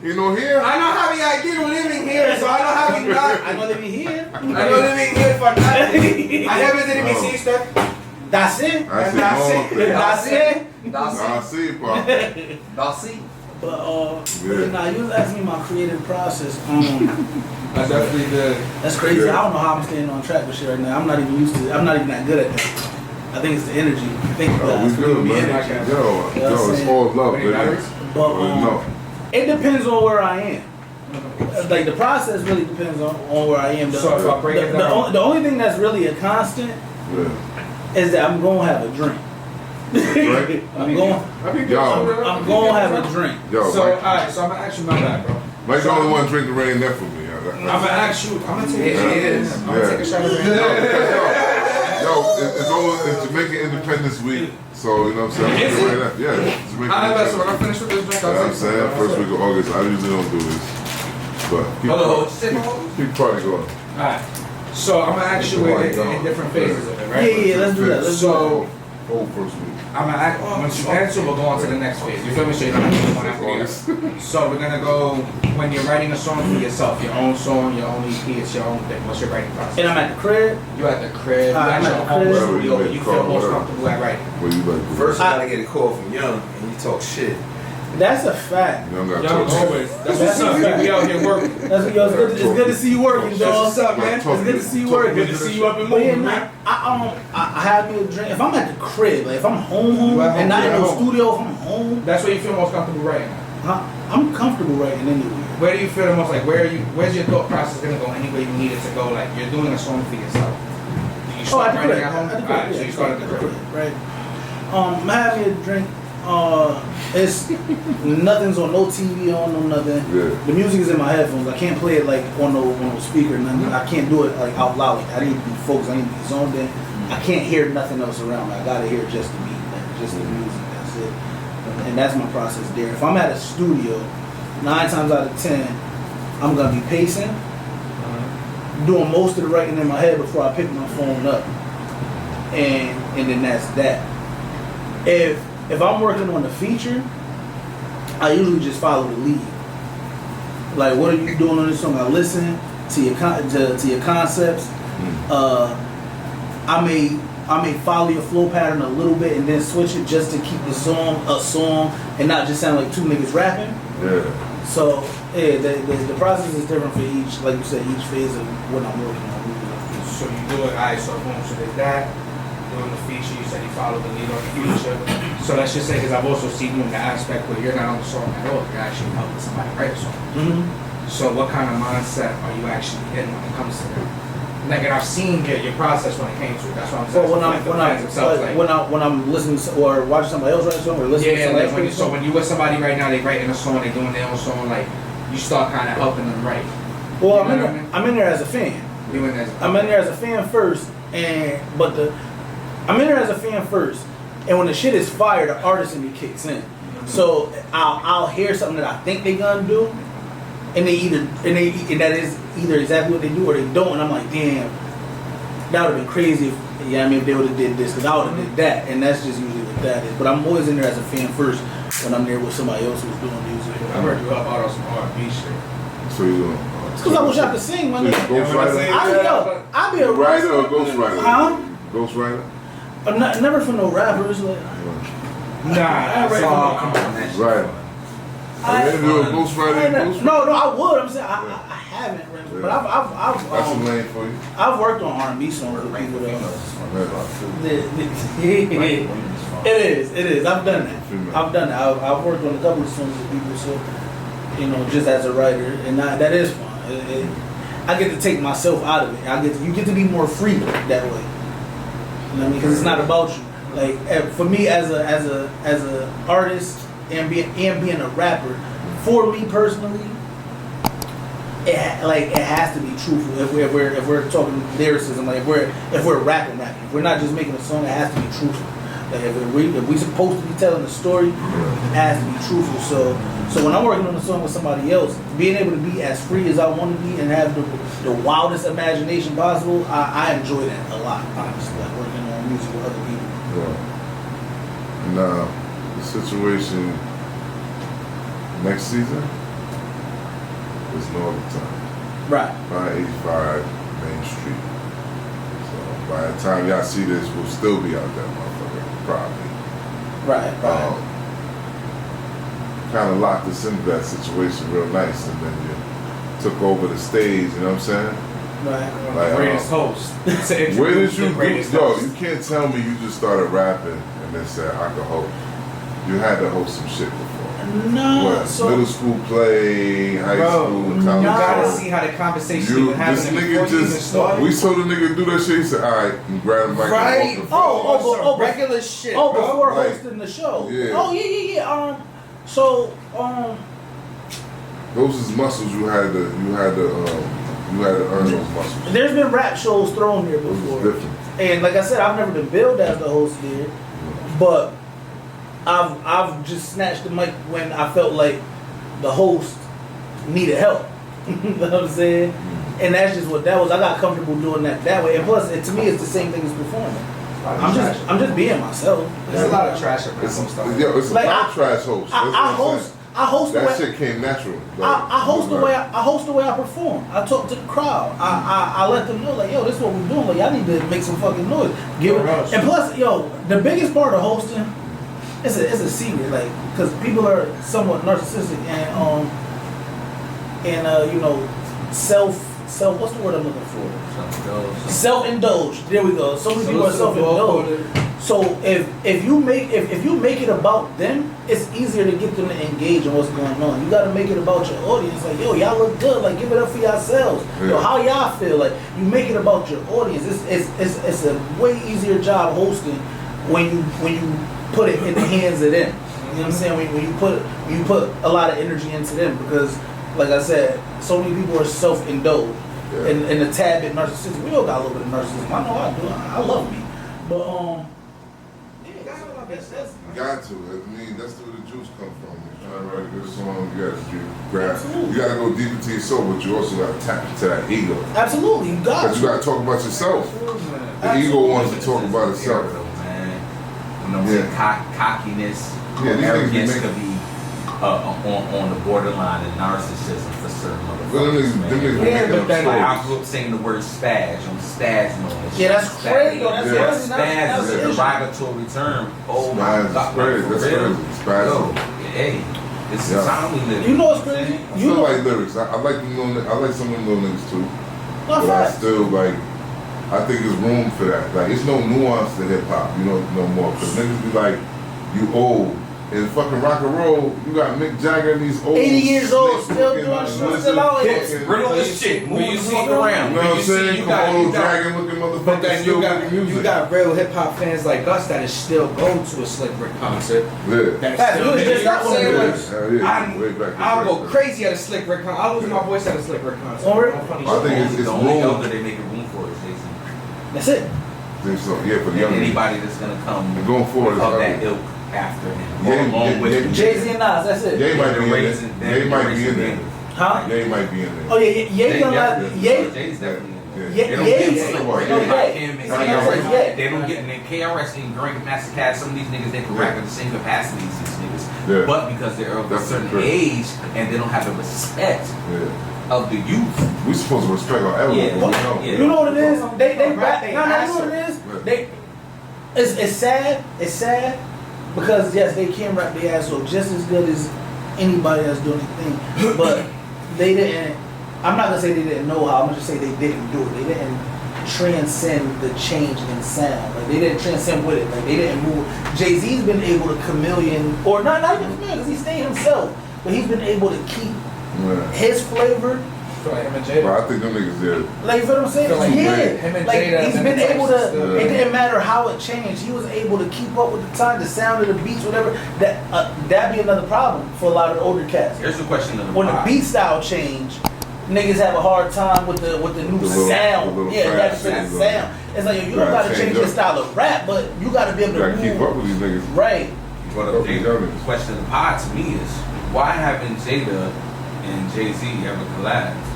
He no here. I know how he ID don't living here, so I know how he got. I know living here. I know living here for nothing. I never did it, sister. That's it. That's it. That's it. That's it. But nah, you was asking me my creative process. I definitely did. That's crazy. Yeah. I don't know how I'm staying on track with shit right now. I'm not even used to it. I'm not even that good at that. I think it's the energy. I think We good, man. energy. Yo, it's all love, baby. But No. it depends on where I am. Like the process really depends on where I am. So if I break it down. The only thing that's really a constant Yeah. is that I'm gonna have a drink. Right? I'm gonna have a drink. Yo, So, Mike, alright, so I'm gonna ask you my bad, bro. Mike's the only one drinking rain there for me. I'm gonna ask you, I'm gonna take I'm gonna take a shot of It's almost Jamaican Independence Week, so you know what I'm saying. Is it? Right now. Yeah, it's Jamaican Alright, so Independence. when I finish with this drink, You know what I'm saying? First week of August. I usually don't do this, but keep party going. Alright, so I'm gonna ask you in different phases of it, right? Yeah, let's do that. Let's do that. So, Whole first week. I'm gonna ask, once you answer, we'll go on to the next phase. You feel me? So you don't have to do one after the other. So we're gonna go, when you're writing a song for yourself, your own song, your own EP, it's your own thing. What's your writing process? And I'm at the crib. You at the crib, you I'm at your at the home crib. studio, Whatever you you make, feel call, most whatever. comfortable at writing. What you like? First, I gotta get a call from Young, and you talk shit. That's a fact. Young got Young talk always. That's what's up. We out here working. That's yo, it's good to see you working, dog. What's up, man? It's good to see you working. Good to see you up and But yeah, moving, nah, man. I have me a drink. If I'm at the crib, like if I'm home, at and not in home, no you're at home. studio, if I'm home, That's where you feel most comfortable writing. I'm comfortable writing anywhere. Where do you feel the most like? Where's your thought process gonna go anywhere you need it to go? Like you're doing a song for yourself. Do you start at the writing crib. at home? At the Alright, crib, so yeah, you start at the crib. right? I have me a drink. It's nothing's on, no TV on, no nothing. Yeah. The music is in my headphones. I can't play it like on no speaker. Nothing. I can't do it like out loud. Like I need to be focused. I need to be zoned in. I can't hear nothing else around me. I gotta hear just the beat, like just the music. That's it. And that's my process there. If I'm at a studio, 9 times out of 10, I'm gonna be pacing, doing most of the writing in my head before I pick my phone up, and then that's that. If I'm working on the feature, I usually just follow the lead. Like, what are you doing on this song? I listen to your concepts. I may follow your flow pattern a little bit and then switch it just to keep the song a song and not just sound like 2 niggas rapping. Yeah. So yeah, the process is different for each, like you said, each phase of what I'm working on. So you do it. Alright, so boom. So there's that. Doing the feature, you said you follow the lead on the feature. So let's just say, because I've also seen you in the aspect where you're not on the song at all, you're actually helping somebody write a song. Mm-hmm. So what kind of mindset are you actually in when it comes to that? Like, and I've seen your process when it came to it. That's what I'm saying. Well, when I'm listening to, or watching somebody else write a song, or listening to somebody else write a song. So when you with somebody right now, they writing a song, they doing their own song, like you start kind of helping them write. Well, You know what I mean? I'm in there as a fan. You in there? I'm in there as a fan first, I'm in there as a fan first, and when the shit is fire, the artist in me kicks in. So I'll hear something that I think they gonna do, and that is either exactly what they do or they don't, and I'm like, damn, that would have been crazy if they would have did this, because I would have did that, and that's just usually what that is. But I'm always in there as a fan first when I'm there with somebody else who's doing music. I heard you help out on some R&B shit. So you doing? Because I wish I could sing, my nigga. Ghostwriter? I'll be a Writer or ghostwriter? Huh? Ghostwriter? Never for no rappers. Like, Nah, that's all. Come on, man. Right. I mean, you're a ghostwriter. No, I would. I'm saying I haven't written, but That's a lane for you. I've worked on R&B songs with people It is. I've done that. I've worked on a couple of songs with people, so You know, just as a writer, and that is fun. I get to take myself out of it. You get to be more free that way. You know what I mean? Because it's not about you. Like for me, as a artist and being a rapper, for me personally, it has to be truthful. If we're talking lyricism, like if we're rapping, if we're not just making a song, it has to be truthful. Like if we supposed to be telling a story, it has to be truthful. So when I'm working on a song with somebody else, being able to be as free as I want to be and have the wildest imagination possible, I enjoy that a lot. Honestly, like working on music with other people. Yeah. And the situation next season is no other time. Right. 585 Main Street. So by the time y'all see this, we'll still be out there, motherfucker. Probably. Right. Kind of locked us into that situation real nice, and then you took over the stage. You know what I'm saying? Right. Like, Greatest host. Where did you go? You can't tell me you just started rapping and then said I could host. You had to host some shit before. No. What? Middle school play, high school, college. You gotta see how the conversation even happened this before nigga you even just. started. We told the nigga to do that shit. He said, "All right," and grab the mic. Right. And walk the floor. Oh, regular shit. Oh, bro. before Like, hosting the show. yeah. Oh yeah. Those is muscles you had to earn those muscles. There's been rap shows thrown here Those is before, different. and like I said, I've never been billed as the host here, but I've just snatched the mic when I felt like the host needed help. You know what I'm saying? And that's just what that was. I got comfortable doing that way, and plus, to me, it's the same thing as performing. I'm just being myself. There's a lot of trash around It's some stuff. a Like, lot of trash hosts. That's what I'm saying. I host the That way shit came natural. I host the way I perform. I talk to the crowd. I let them know, like, yo, this is what we're doing. Like, y'all need to make some fucking noise. And plus, yo, the biggest part of hosting is a secret, like, because people are somewhat narcissistic and you know, self. What's the word I'm looking for? Self-indulged. There we go. So many people are self-indulged. So if you make it about them, it's easier to get them to engage in what's going on. You got to make it about your audience. Like, yo, y'all look good. Like, give it up for yourselves. Yeah. Yo, how y'all feel? Like, you make it about your audience. It's a way easier job hosting when you put it in the hands of them. You know what I'm saying? When you put a lot of energy into them, because, like I said, so many people are self-indulged and a tad bit narcissistic. We all got a little bit of narcissism. I know I do. I love me, but You got to. I mean, that's where the juice come from. You're trying to write a good song, you gotta go deep into your soul, but you also gotta tap into that ego. absolutely, you got Because you gotta talk about yourself. The ego wants to talk about itself. Man. You know what I'm saying? Cockiness, Yeah, these arrogance niggas be could be on the borderline of narcissism for certain Well, motherfuckers, man. but then, Like, I grew up saying the word spaz, on spaz mode. Yeah, that's crazy. Yo, that's Yeah. crazy. Spaz is a That's derogatory term. Oh my Spaz is God, crazy. for That's real. crazy. Spaz. Yo, hey, it's the Yeah. time we live in. You know what's crazy? I still like lyrics. I like them little. I like some of them little niggas too. But I still like. I think there's room for that. Like, it's no nuance to hip hop. You know, no more. Because niggas be like, you old. In fucking rock and roll, you got Mick Jagger and these old 80 years old, slick still looking doing shit, lizard still out here. fucking- Brittle as shit. Move the fuck around. You know what I'm saying? you Come got- on, you got- dragon looking But motherfucker then still you making music. got real hip hop fans like us that is still going to a Slick Rick concert. Yeah. That's Fact, still, you was you just know what out I'm saying? on Yeah, the Like, hell yeah. Way back in I'll go the day. crazy at a Slick Rick concert. I'll lose my voice at a Slick Rick concert. Oh, really? Funny I shit. think it's The only room. elder they make room for is Jay-Z. That's it. Think so. Yeah, for the And young anybody that's gonna come And going forward is of that ugly. ilk after him, Yeah, or along yeah, with yeah. him. Jay-Z and Nas, that's it. Ye might be in raising- there. Ye might be in there. Huh? Ye might be in Oh there. yeah, Ye Jay's gonna let definitely Ye. Jay's definitely in there. Ye- They don't Ye- get Ye- support. no, They don't Ye. like him and Ye. KRS. Ye. They don't get in KRS and Greg Master Cat. Some of these niggas they can rap in the same capacity as these niggas, Yeah. but because they're of a That's certain correct. age and they don't have the respect Yeah. of the youth. We supposed to respect our elders. Yeah, but we yeah. don't. You know what it is? They Right, rap. they No, you know ask what it is? Right. They. It's sad. It's sad because yes, they can rap their ass off just as good as anybody that's doing anything, but they didn't. I'm not gonna say they didn't know how. I'm gonna just say they didn't do it. They didn't transcend the change in sound. Like, they didn't transcend with it. Like, they didn't move. Jay-Z's been able to chameleon, or not even chameleon, because he stayed himself. but he's been able to keep his flavor. Like him and Jada. But I think them niggas did. Like, you feel what I'm saying? Like Him and Jada, he's been able to. still, it didn't matter how it changed. He was able to keep up with the time, the sound of the beats, whatever. That'd be another problem for a lot of the older cats. Here's the question of the When the beat style change, niggas have a hard time with the new sound. That's the sound. It's like you don't gotta change your style of rap, but you gotta be able to keep up with these niggas. Right. But the question of the pod to me is, why haven't Jada and Jay-Z ever collabed?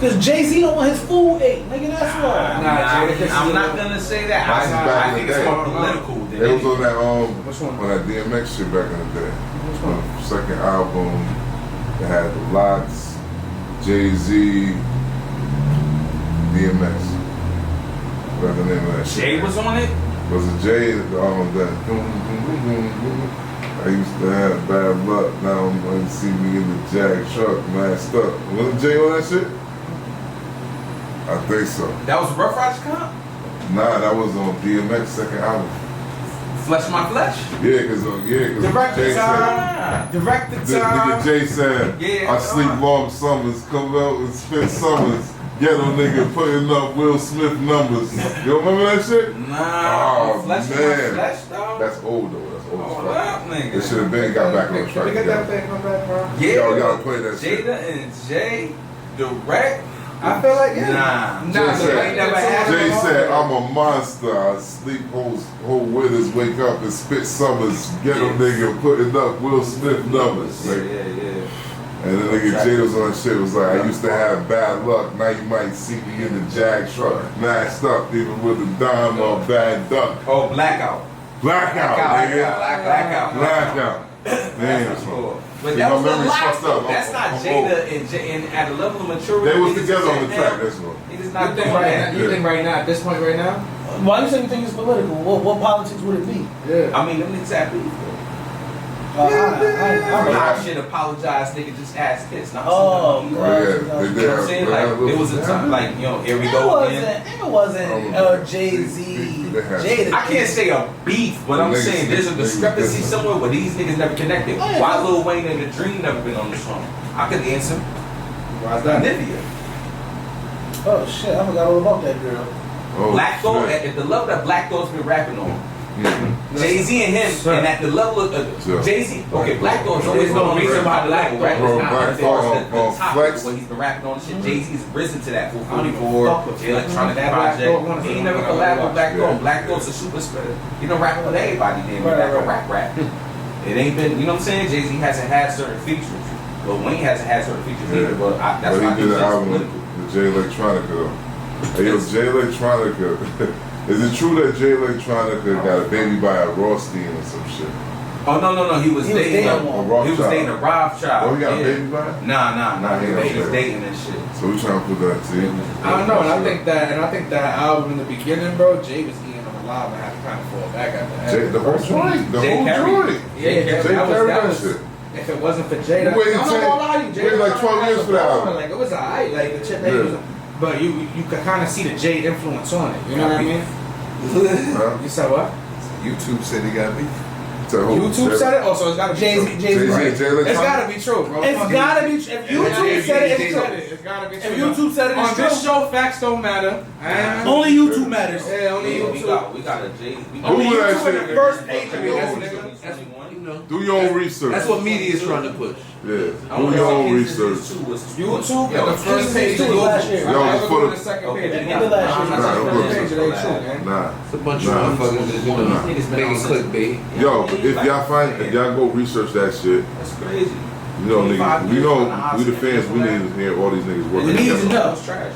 Cause Jay-Z don't want his food ate, nigga. That's why. I'm not gonna say that. I think it's more political than It was on that Which one? on that DMX shit back in the day. Which one? Second album. It had the Lots, Jay-Z, DMX. What's the name of that shit? Jay was on it. Was it Jay? That. I used to have bad luck. Now I'm going to see me in the Jag truck, masked up. Wasn't Jay on that shit? I think so. That was Rough Riders comp? Nah, that was on DMX second album. Flesh My Flesh? Yeah, cause Jay said. Direct the This nigga Jay said, Yeah, I sleep long summers, come out and spend summers. Ghetto nigga putting up Will Smith numbers. You don't remember that shit? Nah. Oh, Flesh My man. Flesh, though? That's old though. That's old as Hold fuck. up, nigga. It should have been got back on Can track. we get that together. thing come back, bro? Yeah. Yo, we gotta play that shit. Jada and Jay direct? I feel like, yeah. Nah. Jay said, never happened. Jay said, I'm a monster. I sleep whole withers, wake up and spit summers. Ghetto nigga putting up Will Smith numbers. Yeah, Like, yeah. and the nigga Jay was on shit, was like, I used to have bad luck, now you might see me in the Jag truck, masked up, even with a dime or a bad duck. Oh, Blackout. Blackout, nigga. Blackout. Damn. But See, that my was the memory's last fucked up. one. That's not I'm Jada and at a level of maturity. They was niggas together on the said, track, "Man, that's what. He just You not think doing right that. now? You think right now? At this point, right now? Why you saying you think it's political? What politics would it be? Yeah. I mean, them niggas happy. I I should apologize, nigga. Just ask this. Not Oh, you know God. Yeah, they what I'm did. saying? Like, there was a time, like, you know, here we go again. It wasn't Jay-Z, Jada. I can't say a beef, but I'm Niggas- saying there's a discrepancy niggas- somewhere where these niggas never connected. Oh, yeah. Why Lil Wayne and The Dream never been on the song? I could answer. Why's that? Nivea. Oh shit, I forgot all about that girl. Oh, Black Thought, shit. at the level that Black Thought's been rapping on. Mhm. Jay-Z and him, and at the level of Sure. Jay-Z, okay, Black Thought's always Jay-Z been on don't reason rap by Black Thought, right? Bro, It's not Black as far as Thought the on top Flex. of what he's been rapping on and shit. Jay-Z's risen to that full I don't even 44, fuck with the Electronic that Black Project. Thought one is He the never one I collabed watch. with Black Thought. Yeah. Black Thought's a super spreader. He done rap with everybody, damn, Right, like a right. rap. It ain't been, you know what I'm saying? Jay-Z hasn't had certain features. But Wayne hasn't had certain features either, but that's But why he did he's an album political. with Jay Electronica though. Hey, yo, Jay Electronica. Is it true that Jay Electronica got a baby by a Rothstein or some shit? Oh no, he was He was dating dating A one. Rothschild. He was dating a Rothschild. Oh, he got a yeah. baby by it? Nah. he He don't was share. dating and shit. So we trying to put that to you. I don't know, and I think that album in the beginning, bro, Jay was eating them alive and had to kind of fall back at the end. Jay, the whole joint. The Jay whole carried joint. it. Yeah, Jay that carried was that shit. if it wasn't for Jay, that, You waited I'm not 10 gonna lie to you, Jay waited was like 12 years for that album. Like it was alright, like the chip that he Yeah. was, but you could kind of see the Jay influence on it. You know what I mean? Huh? You said what? YouTube said he got beef. To who? YouTube said it. Oh, so it's gotta be Jay-Z, true. Jay-Z. Jay-Z Right. and Jay It's Electronica. gotta be true, bro. It's gotta be. If YouTube said it, it's true. It's gotta be true. If YouTube said it, on it's this true. show, facts don't matter. And Only YouTube matters. yeah, only We YouTube. got a Jay. Google that shit. First page of That's- Do your own research. That's what media is trying to push. Yeah. Do your own research. YouTube Yo, and the first page of two last year. YouTube. Yo, I just never put go to it- the second Okay, page. then End of last year. Nah, First don't page, put it it. ain't true, man. Nah. It's a bunch Nah. of motherfuckers that's Nah. making clickbait. Yo, if y'all go research that shit, That's crazy. you know niggas, we know we the fans, we need to hear all these niggas working We need to together. know. It's trash.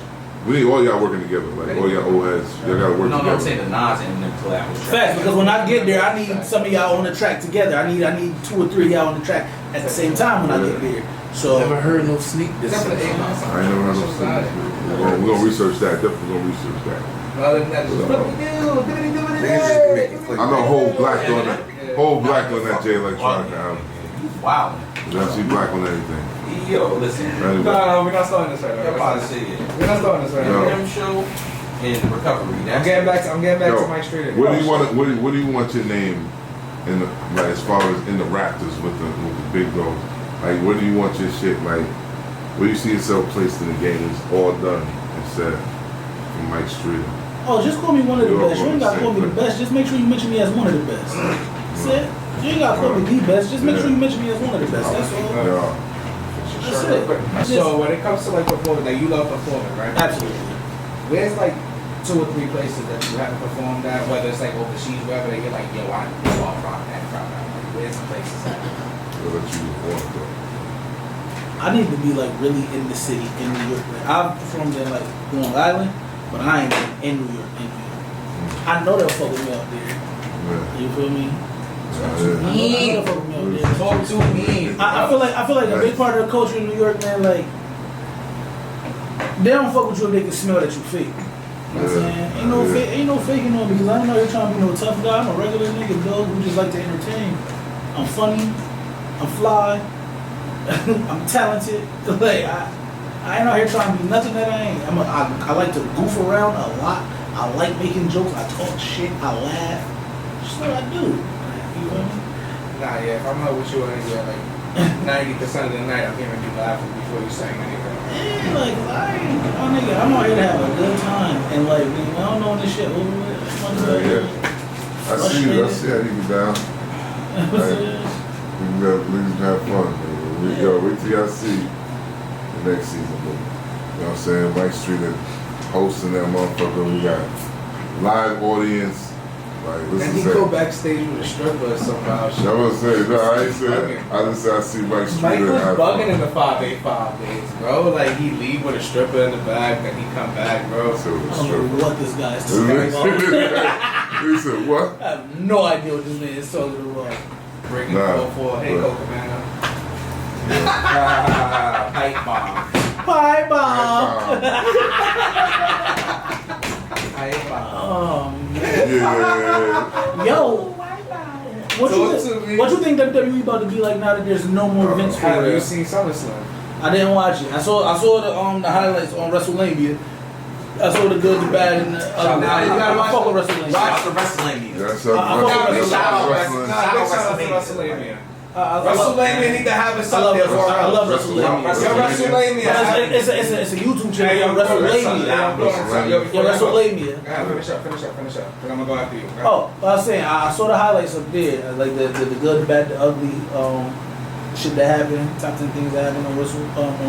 We need all y'all working together, like all y'all old heads. Y'all gotta work No, I'm saying together. the Nas and them collab was trash. Facts, because when I get there, I need some of y'all on the track together. I need 2 or 3 of y'all on the track at the same time when I get there. So Never heard no sneak this. Except for the 8 months. I ain't never heard no stories. We're gonna research that. Definitely gonna research that. Other than that, just Niggas just be making clickbait. I know whole black on that. Whole black on that Jay Electronica album. Wow. You know, she black on everything. Yo, listen. Right? No, we're not starting this right I'm now. about to say it. We're not starting this right No. now. Eminem show and recovery. I'm That's getting back to Yo, Mike Streater. what do you want? What do you want your name in the, like as far as in the Raptors with the big dogs? Like, where do you want your shit, like, where do you see yourself placed in the game when it's all done and said from Mike Streater? Oh, just call me one of the best. You ain't gotta call me the best. Just make sure you mention me as one of the best. That's it. You ain't gotta call me the best. Just make sure you mention me as one of the best. That's all. Yeah. That's it. So when it comes to like performing, like you love performing, right? Absolutely. Where's like 2 or 3 places that you haven't performed at, whether it's like overseas, wherever, that you're like, yo, I go off from that crowd. Like, where's the places at? What you want to go? I need to be like really in the city in New York. Like, I've performed in like Long Island, but I ain't in New York. I know they'll fuck with me out there. Yeah. You feel me? Yeah. I know they'll fuck with me out there. Talk to me. I feel like a big part of the culture in New York, man, like they don't fuck with you if they can smell that you fake. You know what I'm saying? Ain't no faking on me because I don't know you're trying to be no tough guy. I'm a regular nigga, dog, who just like to entertain. I'm funny, I'm fly, I'm talented. Like I ain't out here trying to be nothing that I ain't. I like to goof around a lot. I like making jokes. I talk shit. I laugh. Just what I do. You know what I mean? Nah, yeah, if I'm not with you anywhere, like 90% of the night, I'm hearing you laughing before you saying anything. Yeah, like, nigga, I'm out here to have a good time. And, like, I don't know when this shit over with. Yeah. I see you. I see how you be down. We can have fun. We go. Wait till y'all see the next season. You know what I'm saying? Mike Streater hosting that motherfucker. We got live audience. Like, and he go backstage with a stripper or somehow. I was saying, no, I ain't saying. I just said I see Mike Streater. Mike was bugging in the 585 days, bro. Like he leave with a stripper in the bag, then he come back, bro. So I don't know what this guy is talking about. He said what? I have no idea what this man is talking about. Breaking for hey, Coca Man. Pipe bomb. Pipe bomb. Pipe bomb. Oh man. Yeah. Yo. What you think WWE about to be like now that there's no more events for Have you it? seen SummerSlam? I didn't watch it. I saw the highlights on WrestleMania. I saw the good, the bad, and the ugly. Now you gotta I fuck with WrestleMania. Watch the WrestleMania. Yeah, so I fuck with WrestleMania. WrestleMania need to have it up there for I love WrestleMania. WrestleMania. It's a YouTube channel. WrestleMania. WrestleMania. Finish up. Then I'm gonna go after you. Oh, I was saying I saw the highlights up there, like the good, the bad, the ugly, shit that happened, top 10 things that happened on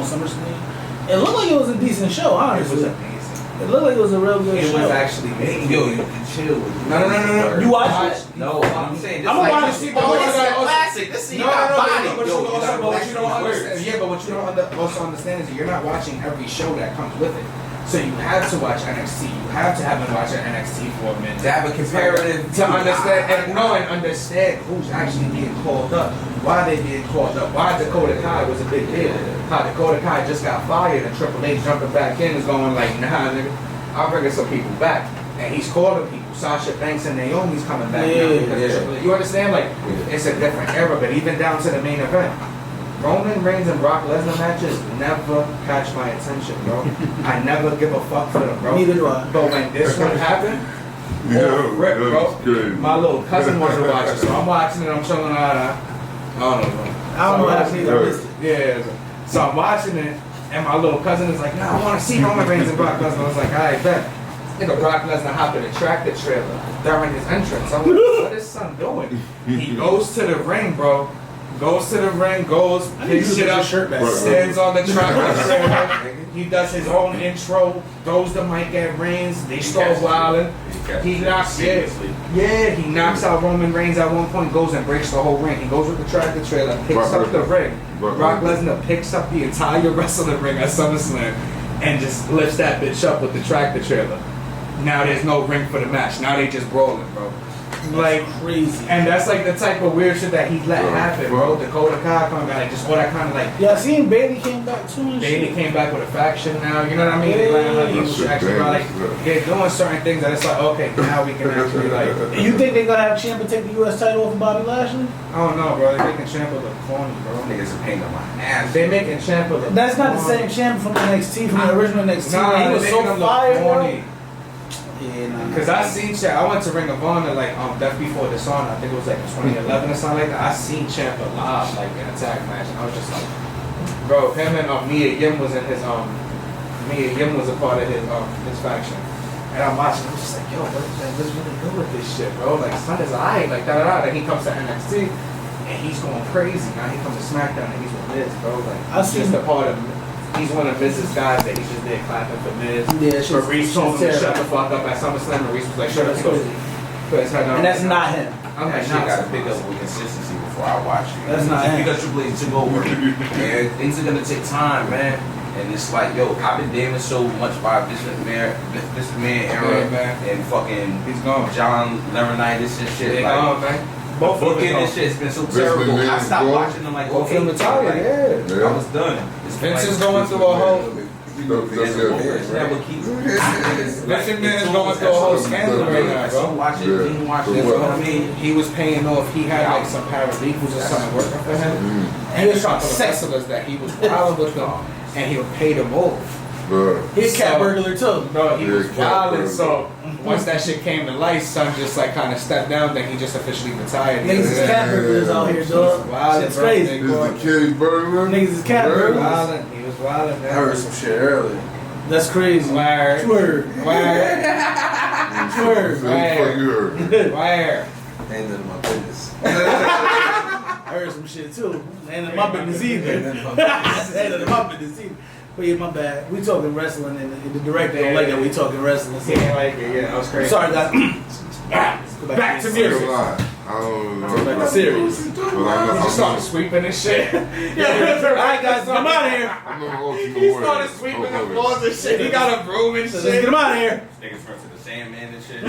SummerSlam. It looked like it was a decent show, honestly. It was amazing. It looked like it was a real good It show. was actually amazing. Yo, you can chill with it. No. You watched it? No, I'm saying this I'm like gonna this. watch it. Oh, this is a classic. This is got body. But Yo, you also, but what you don't words. understand, yeah, but what you don't also understand is that you're not watching every show that comes with it. So you have to watch NXT. You have to have been watching NXT for a minute. To have a comparative to understand and understand who's actually being called up. Why they being called up? Why Dakota Kai was a big deal? How Dakota Kai just got fired and Triple H jumping back in is going like, nah, nigga, I'll bring some people back. And he's calling people. Sasha Banks and Naomi's coming back now. Because you understand? Like, it's a different era, but even down to the main event. Roman Reigns and Brock Lesnar matches never catch my attention, bro. I never give a fuck for them, bro. Neither do I. But when this one happened, rip, bro. My little cousin wanted to watch it, so I'm watching it. I'm showing her. I don't know, bro. I don't know how to see that. Yeah. So I'm watching it, and my little cousin is like, "Nah, I want to see Roman Reigns and Brock Lesnar." I was like, "All right, bet." Nigga, Brock Lesnar hopped in a tractor trailer during his entrance. I'm like, "What is son doing?" He goes to the ring, bro. Goes to the ring, picks shit up, stands on the tractor. He does his own intro, throws the mic at Reigns. They start wilding. He knocks he knocks out Roman Reigns at one point, goes and breaks the whole ring. He goes with the tractor trailer, picks up the ring. Brock Lesnar picks up the entire wrestling ring at SummerSlam and just lifts that bitch up with the tractor trailer. Now there's no ring for the match. Now they just brawling, bro. Like crazy. And that's like the type of weird shit that he let happen, bro. Dakota Kai coming back, just all that kind of like. Yeah, I seen Bailey came back too. And Bailey shit. came back with a faction now. You know what I mean? They letting her people actually like they're doing certain things that it's like, okay, now we can actually like. You think they're gonna have Ciampa take the US title off of Bobby Lashley? I don't know, bro. They're making Ciampa look corny, bro. Niggas are paying on my ass. They making Ciampa look. That's not the same Ciampa from NXT, from the original NXT. Nah, he was so fire, bro. Cause I seen Champ. I went to Ring of Honor like that before this on. I think it was like in 2011 or something like that. I seen Champ live like in a tag match, and I was just like, bro, him and Mia Yim was in his Mia Yim was a part of his faction. And I'm watching. I'm just like, yo, what's really good with this shit, bro? Like son is alright, like da da da. Then he comes to NXT and he's going crazy. Now he comes to SmackDown and he's with Miz, bro. Like I seen the part of. He's one of Miz's guys that he's just there clapping for Miz. Yeah, but Reese told him to shut the fuck up at SummerSlam, and Reese was like, shut up, put his head down. And that's not him. I'm like, shit gotta pick up with consistency before I watch it. That's not him. Because Triple H took over. And things are gonna take time, man. And it's like, yo, I've been damaged so much by this man era and fucking he's gone. John Laurinaitis and shit. Like, gone, man. Both booking and shit, it's been so terrible. I stopped watching them like, okay, I was done. Vince is going through a whole. Vince McMahon is going through a whole scandal right now, bro. Watch it, you know what I mean? He was paying off. He had like some paralegals or something working for him, and he was trying to wrestlers that he was wilding with them, and he would pay them off. He's a cat burglar too. Bro, he was wilding. So once that shit came to light, son just like kind of stepped down. Then he just officially retired. Niggas is cat burglars out here, dog. Shit's crazy. This the Kitty burglar. Niggas is cat burglars. He was wilding. I heard some shit earlier. That's crazy. Where? Twerk. Where? Ain't none of my business. I heard some shit too. Ain't none of my business either. Ain't none of my business either. But yeah, my bad. We talking wrestling, and the director don't like that we talking wrestling. So. He ain't like it. Yeah, that was crazy. Sorry, guys. Back to music. I don't know. Back to serious. He just started sweeping and shit. Yeah, all right, guys, get him out of here. He started sweeping the floors and shit. He got a broom and shit. Let's get him out of here. Niggas turn to the Sandman and shit.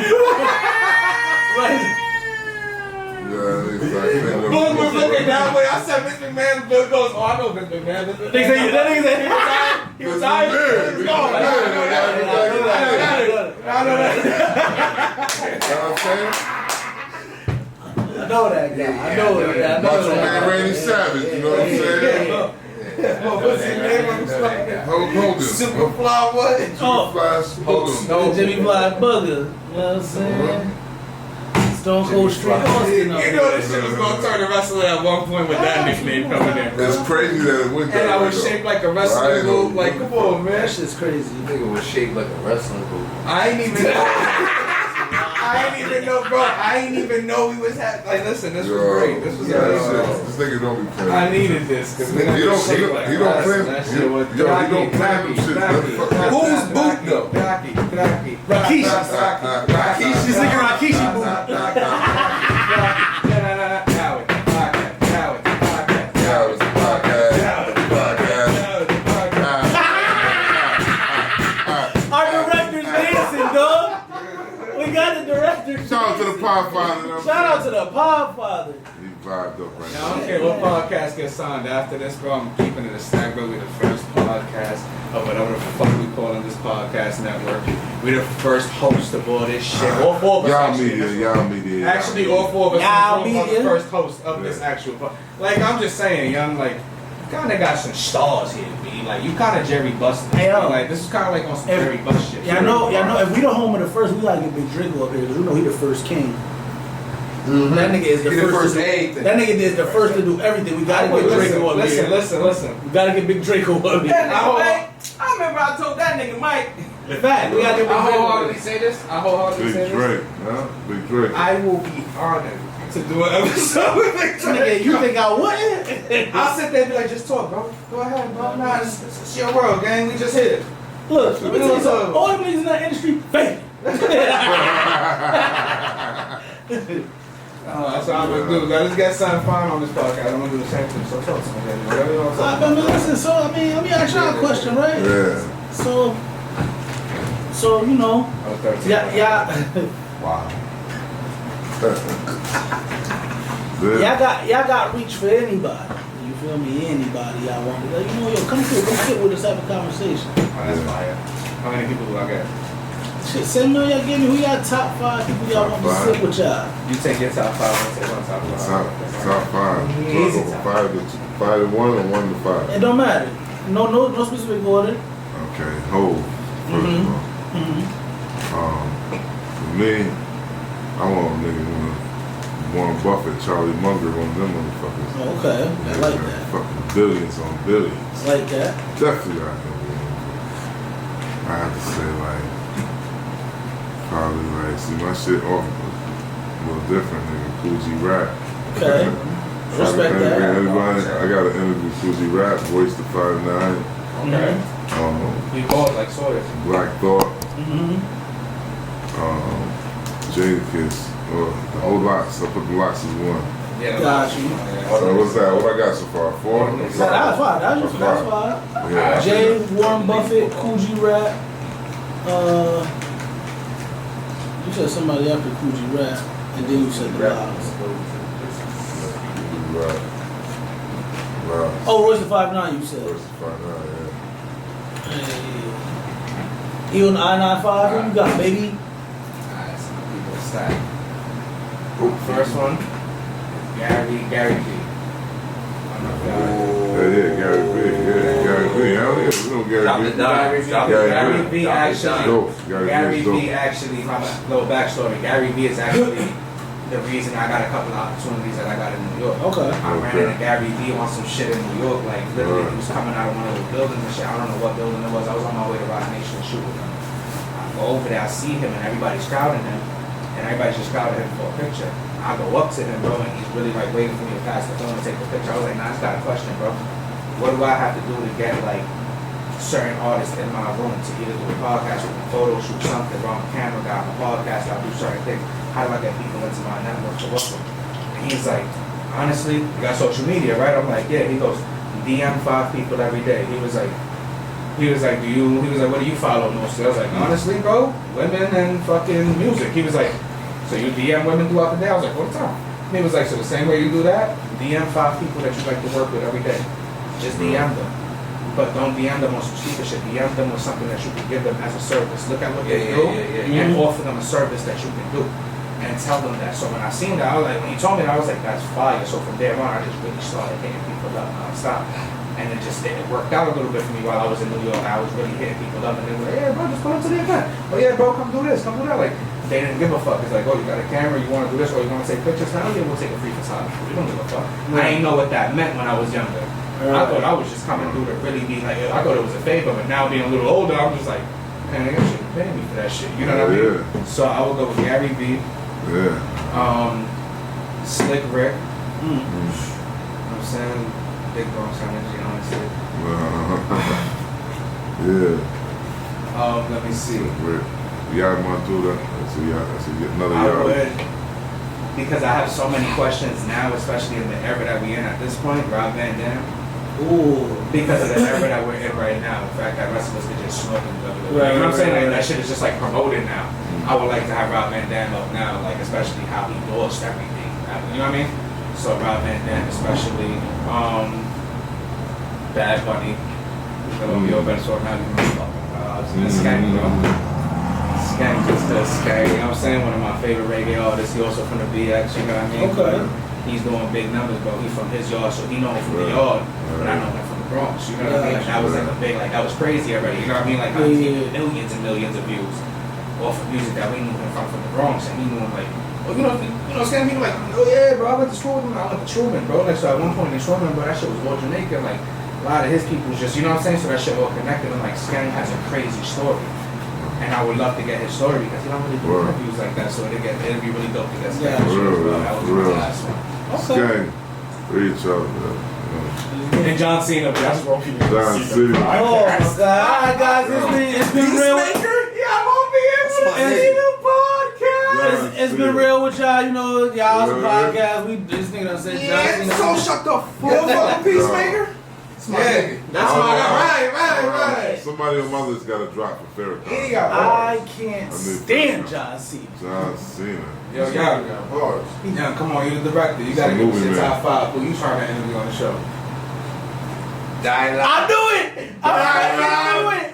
Boom was looking that way. I said, Mr. McMahon, Bill goes, oh, I know Mr. McMahon. He was out. He was gone. I know that guy. I know that. Macho Man Randy Savage, you know what I'm saying? What's his name? Hulk Hogan. Superfly what? Superfly Hogan. No, Jimmy Fly Bugger. You know what I'm saying? Stone Cold Street Austin. You know this shit was gonna turn to wrestling at one point with that nickname coming in, bro. It's crazy that it went that way. And I was shaped like a wrestling move. Like, come on, man. That shit's crazy. Nigga was shaped like a wrestling move. I ain't even know, bro. I ain't even know we was having. Like, listen, this was great. This was amazing. This nigga don't be playing. I needed this because he don't play. He don't play them shit. Who's boot though? Rakishi. This nigga Rakishi boot. Our director's dancing, dog. We got the director. Shout out to the Podfather. Shout out to the Podfather. He vibed up right now. I don't care what podcast gets signed after this, bro. I'm keeping it a stack, bro. We're the first podcast of whatever the fuck we call in this podcast network. We're the first host of all this shit. All four of us. Y'all media. Actually, all four of us are the first host of this actual podcast. Like, I'm just saying, young, like, you kind of got some stars here, B. Like, you kind of Jerry Busted. Hey, like, this is kind of like on some Jerry Bust shit. Yeah, I know. If we the home of the first, we gotta get Big Draco up here because we know he the first king. Mm-hmm. That nigga is the first to do, that nigga is the first to do everything. We gotta get Draco up here. Listen. We gotta get Big Draco up here. I remember I told that nigga Mike. In fact, we gotta get Big Draco. I wholeheartedly say this. Big Drake, huh? Big Drake. I will be honored to do an episode with Big Drake. Nigga, you think I wouldn't? I'll sit there and be like, just talk, bro. Go ahead, bro. Nah, it's your world, gang. We just hit it. Look, let me tell you something. All them niggas in that industry, fake. That's what I'm gonna do. Let's get something fine on this podcast. I'm gonna do the same thing. So talk to me, baby. Whatever you want to talk about. Listen, so I mean, let me ask y'all a question, right? Yeah. So you know, yeah. Wow. Y'all got reach for anybody. You feel me? Anybody y'all want to, like, you know, yo, come sit with us, have a conversation. Oh, that's fire. How many people do I got? Shit, send me y'all give me who y'all top 5 people y'all want to sit with y'all. You take your top 5, I'll take my top 5. Top 5. Easy. 5 to 1 or 1 to 5. It don't matter. No specific order. Okay, hold. First of all. For me, I want a nigga Warren Buffett, Charlie Munger, one of them motherfuckers. Oh, okay, I like that. Fucking billions on billions. Like that. Definitely I can. I have to say probably see my shit off a little different, nigga. Coogee Rap. Okay. Respect that. Everybody, I got an interview Coogee Rap, Voice to 5'9". Okay. We both like Sawyer. Black Thought. Mm-hmm. Jadakiss. The whole lots. I put the lots as one. Yeah. Got you. So what's that? What I got so far? 4? That's fine. That's fine. Yeah. Jay, Warren Buffett, Coogee Rap. You said somebody after Coogee Rap, and then you said the Logs. Right. Oh, Royce the 5'9", you said. Royce the 5'9", Hey. He on the I-95, who you got, baby? Alright, some people stack. First one, Gary V. Yeah, Gary V. Hell yeah, we know Gary V. Gary V. Gary dope. V. Actually, my little backstory. Gary V. is actually the reason I got a couple of opportunities that I got in New York. Okay. I ran into Gary V. on some shit in New York. Like literally, he was coming out of one of those buildings and shit. I don't know what building it was. I was on my way to Rock Nation to shoot with him. I go over there, I see him, and everybody's crowding him, and everybody's just crowding him for a picture. I go up to him, bro, and he's really like waiting for me to pass the phone and take the picture. I was like, nah, I just got a question, bro. What do I have to do to get like certain artists in my room to either do a podcast or a photo shoot, something, bro? I'm a camera guy, I'm a podcast, I'll do certain things. How do I get people into my network to work with? And he's like, honestly, you got social media, right? I'm like, yeah. He goes, DM 5 people every day. He was like, what do you follow mostly? I was like, honestly, bro, women and fucking music. He was like, so you DM women throughout the day? I was like, what time? And he was like, so the same way you do that, DM 5 people that you like to work with every day. Just DM them. But don't DM them on some stupid shit. DM them with something that you can give them as a service. Look at what they do and offer them a service that you can do. And tell them that. So when I seen that, I was like, when he told me that, I was like, that's fire. So from there on, I just really started hitting people up nonstop. And it worked out a little bit for me while I was in New York. I was really hitting people up, and they were like, yeah, bro, just pull up to the event. Oh yeah, bro, come do this, come do that. Like, they didn't give a fuck. It's like, oh, you got a camera, you want to do this, or you want to take pictures? Hell yeah, we'll take a free photography. We don't give a fuck. I didn't know what that meant when I was younger. I thought I was just coming through to really be like, I thought it was a favor, but now being a little older, I'm just like, man, they shouldn't pay me for that shit. You know what I mean? Yeah. So I would go with Gary V. Yeah. Slick Rick. You know what I'm saying? Big Bronx energy, honestly. Yeah. Let me see. Yard Montuda. That's another I yard. would, because I have so many questions now, especially in the era that we're in at this point, Rob Van Dam. Ooh. Because of the era that we're in right now, the fact that wrestlers could just smoke and WWE. Right, You know what I'm saying? right. Like, that shit is just like promoted now. I would like to have Rob Van Dam up now, like especially how he lost everything. You know what I mean? So Rob Van Dam especially. Bad Bunny. Yo, better sort of Skank, bro. Skank just does Skank, you know what I'm saying? One of my favorite reggae artists. He also from the BX, you know what I mean? Okay. He's doing big numbers, bro. He's from his yard, so he know him from the yard. But I know him from the Bronx, you know what I mean? Like, that was like a big, like, that was crazy already, you know what I mean? Like, I was millions and millions of views off of music that we knew him from the Bronx, and he knew him like, oh, you know, Skank, people like, oh yeah, bro, I went to school with him. I went to Truman, bro. Like, so at one point in Truman, bro, that shit was all Jamaican, like, a lot of his people was just, you know what I'm saying? So that shit all connected, and like Skank has a crazy story. And I would love to get his story because he don't really do interviews like that, so it'd be really dope to get Skank. That was the last one. Skank. Reach out, man. And John Cena, but I just want people to John see Cena. them. Oh my God! Alright, guys, it's been real. Yeah, I'm on the It's been real with y'all. You know, y'all's podcast. This nigga done said John Cena. So shut the fuck up, Peacemaker. Yeah, that's why I got right. Somebody on my list got a drop for Farrakhan. I can't stand John Cena. John Cena. Yo, bars. Yeah, come on, you're the director. You gotta give us your top 5. Who you trying to interview on the show? I knew it. I knew it.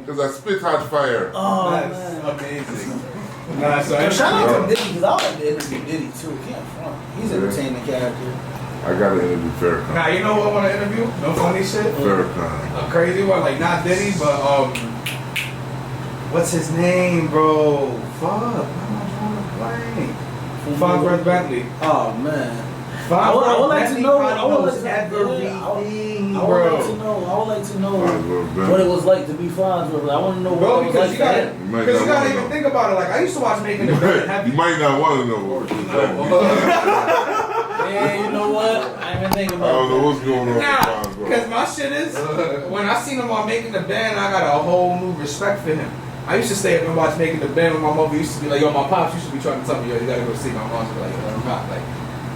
Because I spit hot fire. Oh, that's man. amazing. Nah, so Shout out to Diddy, because I like to interview Diddy too. Can't front. He's an entertaining character. I gotta interview Farrakhan. Nah, you know who I want to interview? No funny shit. Farrakhan. A crazy one, like not Diddy, but what's his name, bro? Fuck, I'm drawing a blank. Farnsworth Bentley. Oh man. I would like to know. I would like to know what it was like to be Farnsworth. I want to know what it was like. Because you gotta even think about it. Like I used to watch Making the Band. You might not want to know what it was like. Yeah, you know what? I ain't been thinking about I don't know what's going on with Nah, Farnsworth. because my shit is, when I seen him on Making the Band, I got a whole new respect for him. I used to stay up and watch Making the Band when my mother used to be like, yo, my pops used to be trying to tell me, yo, you gotta go see my mom. Be like, yo, I'm not. Like,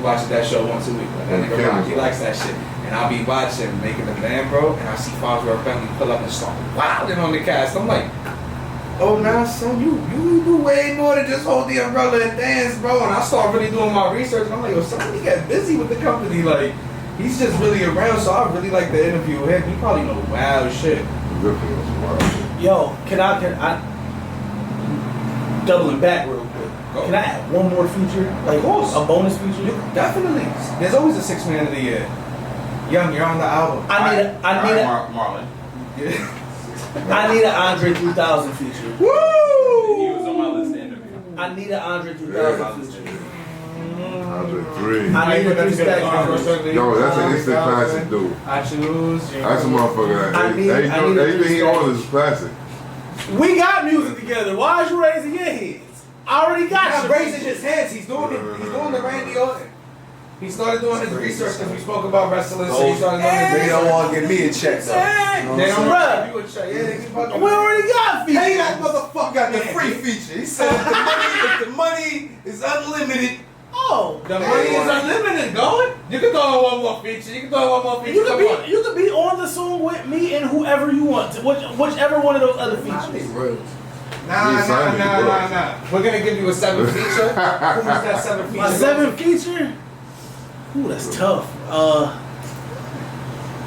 watching that show once a week. Like, that nigga Rock, he likes that shit. And I'll be watching Making the Band, bro, and I see Farnsworth Bentley pull up and start wilding on the cast. I'm like, oh, nah, son, you do way more than just hold the umbrella and dance, bro. And I start really doing my research, and I'm like, yo, son, he got busy with the company. Like, he's just really around, so I really like to interview him. He probably know wild shit. Yo, can I doubling back real quick? Can I add one more feature? Like, of course. A bonus feature? Definitely. There's always a 6 man of the year. Young, you're on the album. I need a Marlon. I need an Andre 3000 feature. Woo! He was on my list to interview. I need an Andre 3000 feature. Andre 3. I need a 3-stack. Yo, that's an instant classic, dude. I choose. That's a motherfucker. I need a Anything he 3-stack. on is a classic. We got music together. Why is you raising your hands? I already got He's you. not raising his hands. He's doing it. He's doing the Randy Orton. He started doing his research because we spoke about wrestling. So he started doing his They research. don't want to give me a check though. You know They what don't I'm want you a check. Yeah, they keep fucking. We already got features. Hey, that motherfucker got the free feature. He said if the money is unlimited. Oh, The money is unlimited, going. You can throw in one more feature. You can throw in one more feature. you Come could on. be on the song with me and whoever you want, whichever one of those other features. Nah. We're gonna give you a 7 feature. Who's that 7 feature? My 7 feature. Ooh, that's tough.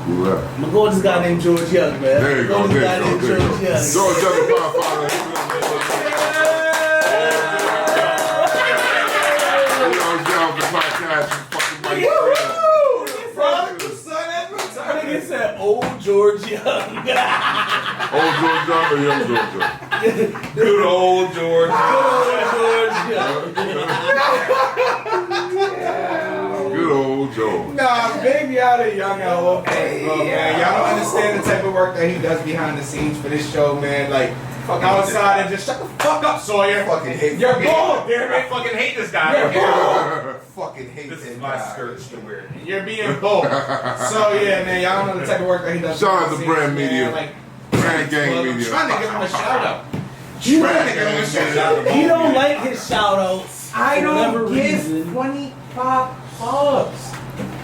Who that? I'm gonna go with this guy named George Young, man. There you go, This there guy you go, named there you George go. Young. George Young, the Podfather. Nigga said old George Young. Old George Young or young George Young? Good old George. Good old Joe. Nah, baby out of young at all points, bro, man. Y'all don't understand the type of work that he does behind the scenes for this show, man. Like, outside and just shut the fuck up, Sawyer. Fucking hate. You're bold, damn I it. fucking hate this guy. Fucking hate This is that my guy. skirt to wear. You're being bold. So yeah, man, y'all know the type of work that he does. Shout behind out the to scenes, Brand man. Media. Like, Brand Gang I'm Media. trying to give him a shout out. He Trying to give him a shout out. He don't like his shout outs. I for whatever don't give reason. 25 bucks.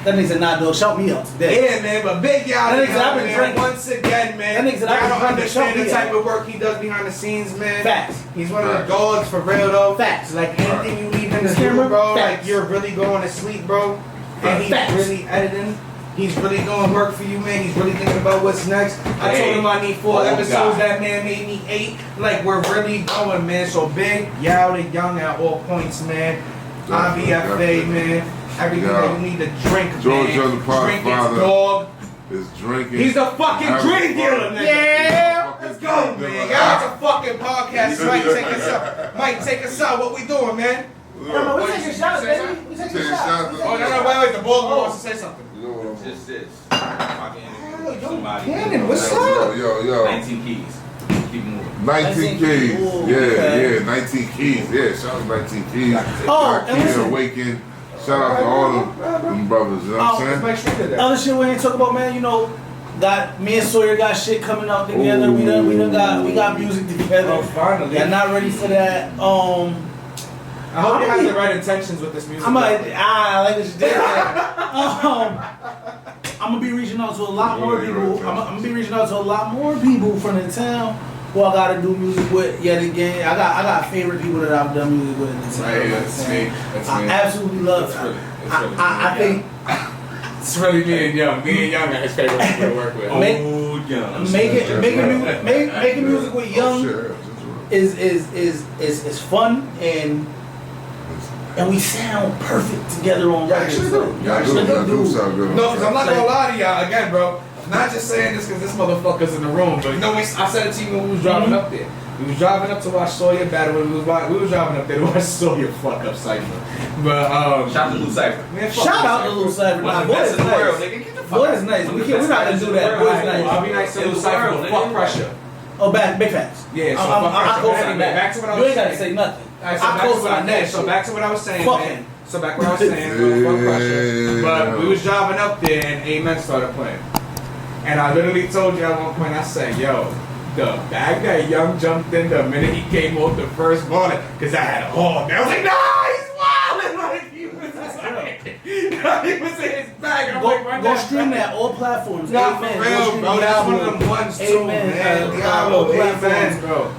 That nigga said, nah, dog, shout me out today. Yeah, man, but big y'all That nigga said, I've been man, drinking. once again, man. That nigga said, I've been y'all don't drinking. understand Show the me type out. of work he does behind the scenes, man. Facts. He's one of the dogs for real though. Facts. Like anything you leave in the Camera, camera, bro. facts. Like you're really going to sleep, bro. And he's Facts. really editing. He's really doing work for you, man. He's really thinking about what's next. I told him I need 4 Oh, episodes. God. That man made me 8. Like we're really going, man. So big, y'all the young at all points, man. IBFA, man. Everything that you need to drink, George man. Young, the Drink his Podfather. dog. Is drinking. He's a fucking drink dealer, nigga. Yeah, let's go, man. Y'all it's a fucking podcast. Mike, take us up. Mike, take us out. What we doing, man? No, we taking shots, baby. We taking Taking shots. shots. Oh, no, wait. The ball wants to say something. You know what I'm Just this. Cannon, what's up? Yo. 19 keys. Keep moving. 19 keys. Ooh, Yeah, okay. yeah, 19 keys. Yeah, shout out to 19 keys. Oh, and Keys listen. Awaken. Shout out to all them brothers, you know what I'm saying? Mike Streater there. Other shit we ain't talk about, man. You know, got me and Sawyer got shit coming out together. We got music together. Oh, finally. Yeah, not ready for that. I hope you have the right intentions with this music. I'm like what you did. I'm gonna be reaching out to a lot more people. I'm gonna be reaching out to a lot more people from the town who I gotta do music with yet again. I got favorite people that I've done music with in the town. Right, You know that's what I'm saying? me. That's I me. absolutely love It's it. really I think It's really me and Young. Me and Young are his favorite people to work with. making music with Young Oh, shit. is fun and and we sound perfect together on records. Y'all do sound good. No, because I'm not gonna lie to y'all again, bro. I'm not just saying this because this motherfucker's in the room, but you know, I said it to you when we was driving up there. We was driving up to watch Sawyer battle. We was driving up there to watch Sawyer fuck up Cypher. But shout out to Lou Cypher. Shout out to Lou Cypher. One of the best in the world, nigga. Get the fuck Boy is nice. We're not gonna do that. Boy is nice. I'll be nice to Lou Cypher. Fuck pressure. Oh, big facts. Yeah, so back to what I was saying. You ain't gotta say nothing. Alright, so back to what I was saying, man. So back what I was saying, fuck pressure. But we was driving up there and Amen started playing. And I literally told you at one point, I said, yo, the bag that Young jumped in the minute he came off the first ball, because I had a hog. I was like, nah, he's wildin'. Like, he was in his bag. Go stream that, all platforms. Nah, for real, bro. That's one of them ones too, man. All platforms, bro.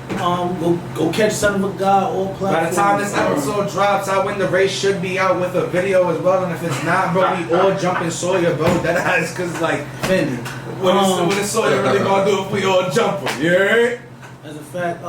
Go catch Son of a God, all platforms. By the time this episode drops, I win the race should be out with a video as well. And if it's not, bro, we all jumping Sawyer, bro. That is because, like, Fendi. What is Sawyer really gonna do if we all jump him? You heard? As a fact,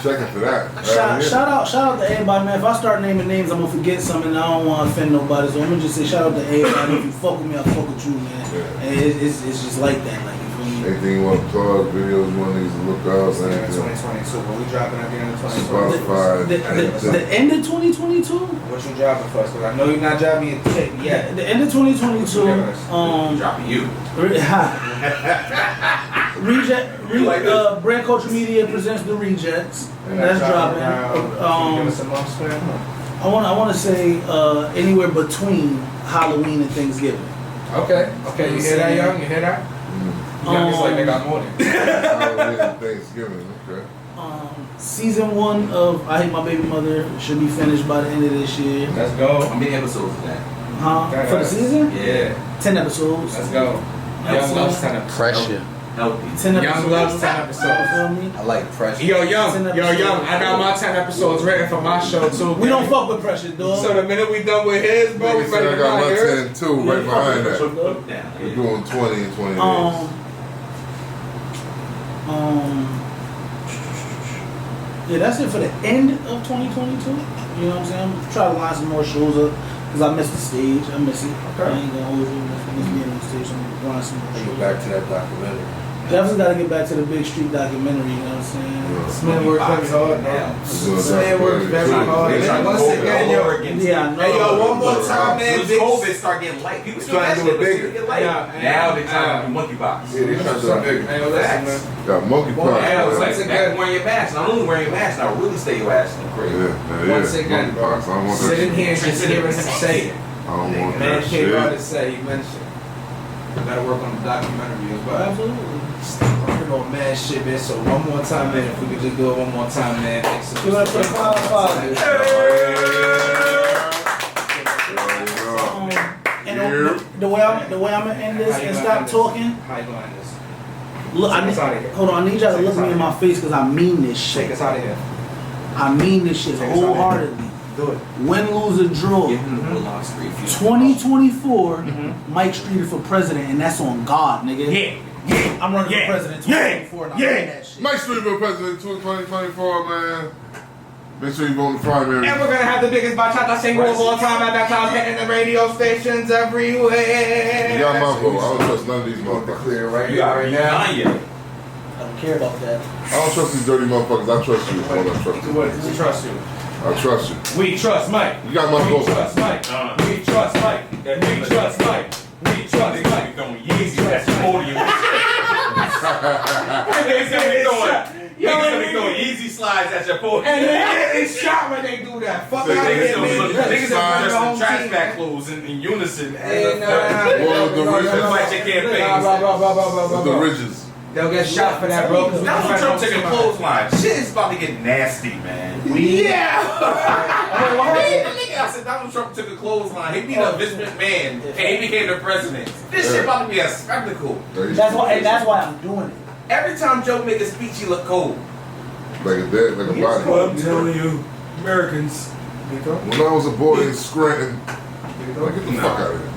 checking for that. shout out to everybody, man. If I start naming names, I'm gonna forget some, and I don't want to offend nobody. So I'm gonna just say shout out to everybody. If you fuck with me, I fuck with you, man. Yeah. And it's just like that, like. Anything you want to plug, videos you want niggas to look out, 2022, but we dropping at the end of 2022. Spotify. The end of 2022? What you dropping first? Because I know you're not dropping your tape yet. The end of 2022. Dropping you. Brand Culture Media presents The Rejects. That's dropping. Give us a month span. I want to say anywhere between Halloween and Thanksgiving. Okay. You hear that, Young? You hear that? Young is like they got more than Thanksgiving, okay. Season 1 of I Hate My Baby Mother should be finished by the end of this year. Let's go. How many episodes is that? For the season? Yeah. 10 episodes. Let's go. Young loves 10 episodes. Pressure. Healthy. 10 episodes. Young loves 10 episodes. You feel me? I like pressure. Yo, Young. I got my 10 episodes written for my show too. We don't fuck with pressure, dog. So the minute we done with his, bro, we ready I to got run my here. 10 too, right behind that. Down. We're doing 20 and 20 days. Yeah, that's it for the end of 2022. You know what I'm saying? I'm trying to line some more shows up because I miss the stage. I miss it. I ain't gonna hold you. I miss being on the stage. I'm gonna line some more shows. Back to that documentary. Definitely gotta get back to the Big Street documentary. You know what I'm saying? This man works very hard now. This man works very hard. Once again, yo. Yeah, I know. Hey, yo, one more time, man. Since COVID start getting light, people still trying to do it bigger. Now they trying to do monkeypox. Yeah, they trying to do it bigger. Hey, yo, listen, man. Got monkeypox. Yeah, it's like Once back again- wearing your mask. Not only wearing your mask, now really stay your ass in the crib. Once again, bro. Monkeypox. I don't want that Sit in shit. here and just hear him say it. I don't want Man that came out shit. to say, he mentioned. We gotta work on the documentary as well. Absolutely. Working on mad shit, man. So one more time, man. If we could just do it one more time, man. Thanks You wanna put 5. And the way I'm gonna end this and stop talking. How you gonna end this? Look, Take us out of here. hold on. I need y'all to look me in my face because I mean this Take shit. us out of here. I mean this shit Take us out of here. wholeheartedly. Do it. Win, lose, or draw. Give him the Bulldog Street View. 2024, Mike Streater for president, and that's on God, nigga. Yeah. I'm running for president 2024, and I mean that shit. Mike Street for president 2024, man. Make sure you vote in the primary. And we're gonna have the biggest bachata single of all time at that time, hitting the radio stations everywhere. You got my vote. I don't trust none of these motherfuckers. Clear right You already know. I don't care about that. I don't trust these dirty motherfuckers. I trust you. I don't trust you. We trust you. I trust you. We trust Mike. You got my We vote. trust Mike. We trust Mike. We trust Mike. We trust Mike. Throwing Yeezy at the podium. Niggas gonna be throwing Yeezy slides at your podium. And they get shot when they do that. Fuck out of here, Niggas man. gonna dress in trash bag clothes in unison. Well, the Ridges. Fight your campaigns. The Ridges. They'll get shot for that, bro. Donald Trump taking a clothesline. Shit is about to get nasty, man. Yeah. I said Donald Trump took a clothesline. He beat up Vince McMahon and he became the president. This shit about to be a spectacle. That's why I'm doing it. Every time Joe make a speech, he look cold. Like a dead, like a body. I'm telling you, Americans. When I was a boy in Scranton, like, get the fuck out of here.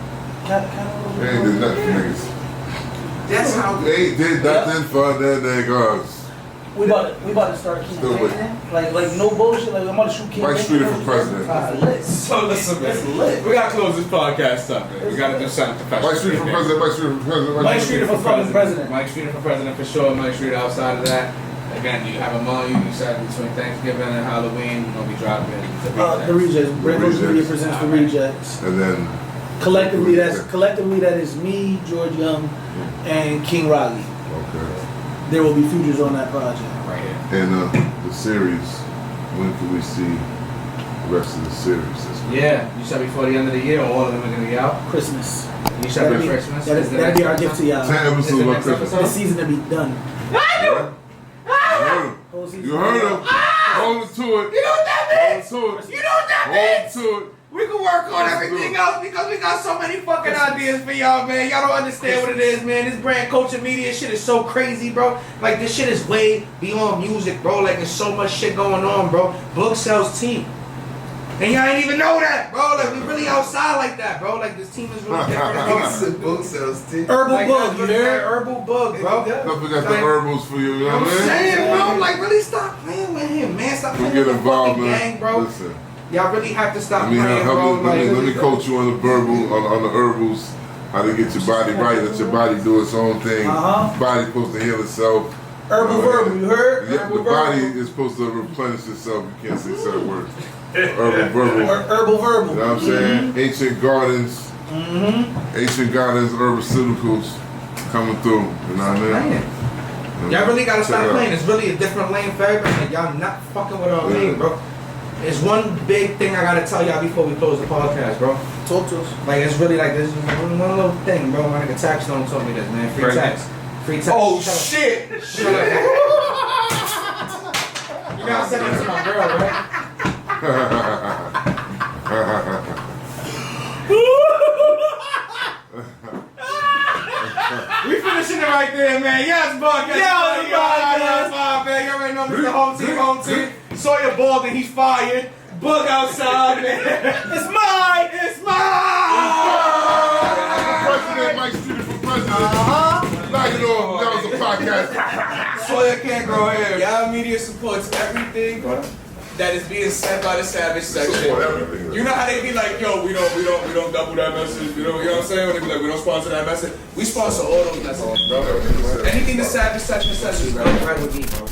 They ain't did nothing for niggas. That's how. They ain't did nothing for their niggas. We about to start campaigning. Like no bullshit. Like I'm about to shoot campaign. Mike Streater for president. So listen, man. We gotta close this podcast up, man. We gotta do something professional. Mike Streater for president. Mike Streater for president. Mike Streater for fucking president. Mike Streater for president for sure. Mike Streater outside of that. Again, you have a month you decide between Thanksgiving and Halloween. We're gonna be dropping the Rejects. Red Rose Media presents the Rejects. And then collectively that is me, George Young, and King Raleigh. okay. There will be features on that project. right here. And the series. When can we see the rest of the series? Yeah, you said before the end of the year, all of them are gonna be out. Christmas. You said by Christmas. That'll be our gift to y'all. 10 episodes about Christmas. This season to be done. You heard him. Hold it to it. You know what that means? Hold it to it. You know what that means? Hold it to it. We can work on everything else because we got so many fucking ideas for y'all, man. Y'all don't understand what it is, man. This brand culture media shit is so crazy, bro. Like, this shit is way beyond music, bro. Like, there's so much shit going on, bro. Book sells tea. And y'all ain't even know that, bro. Like, we really outside like that, bro. Like, this team is really different, bro. Book sells tea. Herbal Like, bug, you heard? Herbal bug, bro. Don't forget the herbals for you, you know I'm what I mean? saying, bro, like, really stop playing with him, man. Stop Don't playing get with the involved, fucking man. gang, bro. Listen. Y'all really have to stop Let me playing, bro. let me coach you on the verbal, on the herbals, how to get your body right, let your body do its own thing. Body supposed to heal itself. Herbal verbal, you heard? Yeah, Herbal the body is supposed to replenish itself. You can't say certain words. Herbal verbal. Herbal verbal. You know what I'm saying? Ancient gardens. Ancient gardens, herbaceuticals coming through. You know what I mean? Y'all really gotta Check stop it out. playing. It's really a different lane for everybody. Y'all not fucking with our lane, bro. There's one big thing I gotta tell y'all before we close the podcast, bro. Talk to us. Like, it's really like this is one little thing, bro. My nigga Taxstone told me this, man. Free tax. Free tax. Oh Shut up. shit! Shut up. You know I said that to my girl, right? We finishing it right there, man. Yes, Buck. Yes, man. You already know Mr. Home Team. Sawyer bald and he's fired. Bug outside, man. It's mine. It's mine. President Mike Streater for president. Now you know that was a podcast. Sawyer can't grow hair. Y'all media supports everything that is being said by the Savage section. You know how they be like, yo, we don't double that message. You know what I'm saying? When they be like, we don't sponsor that message. We sponsor all those messages, bro. Anything the Savage section says is right with me, bro.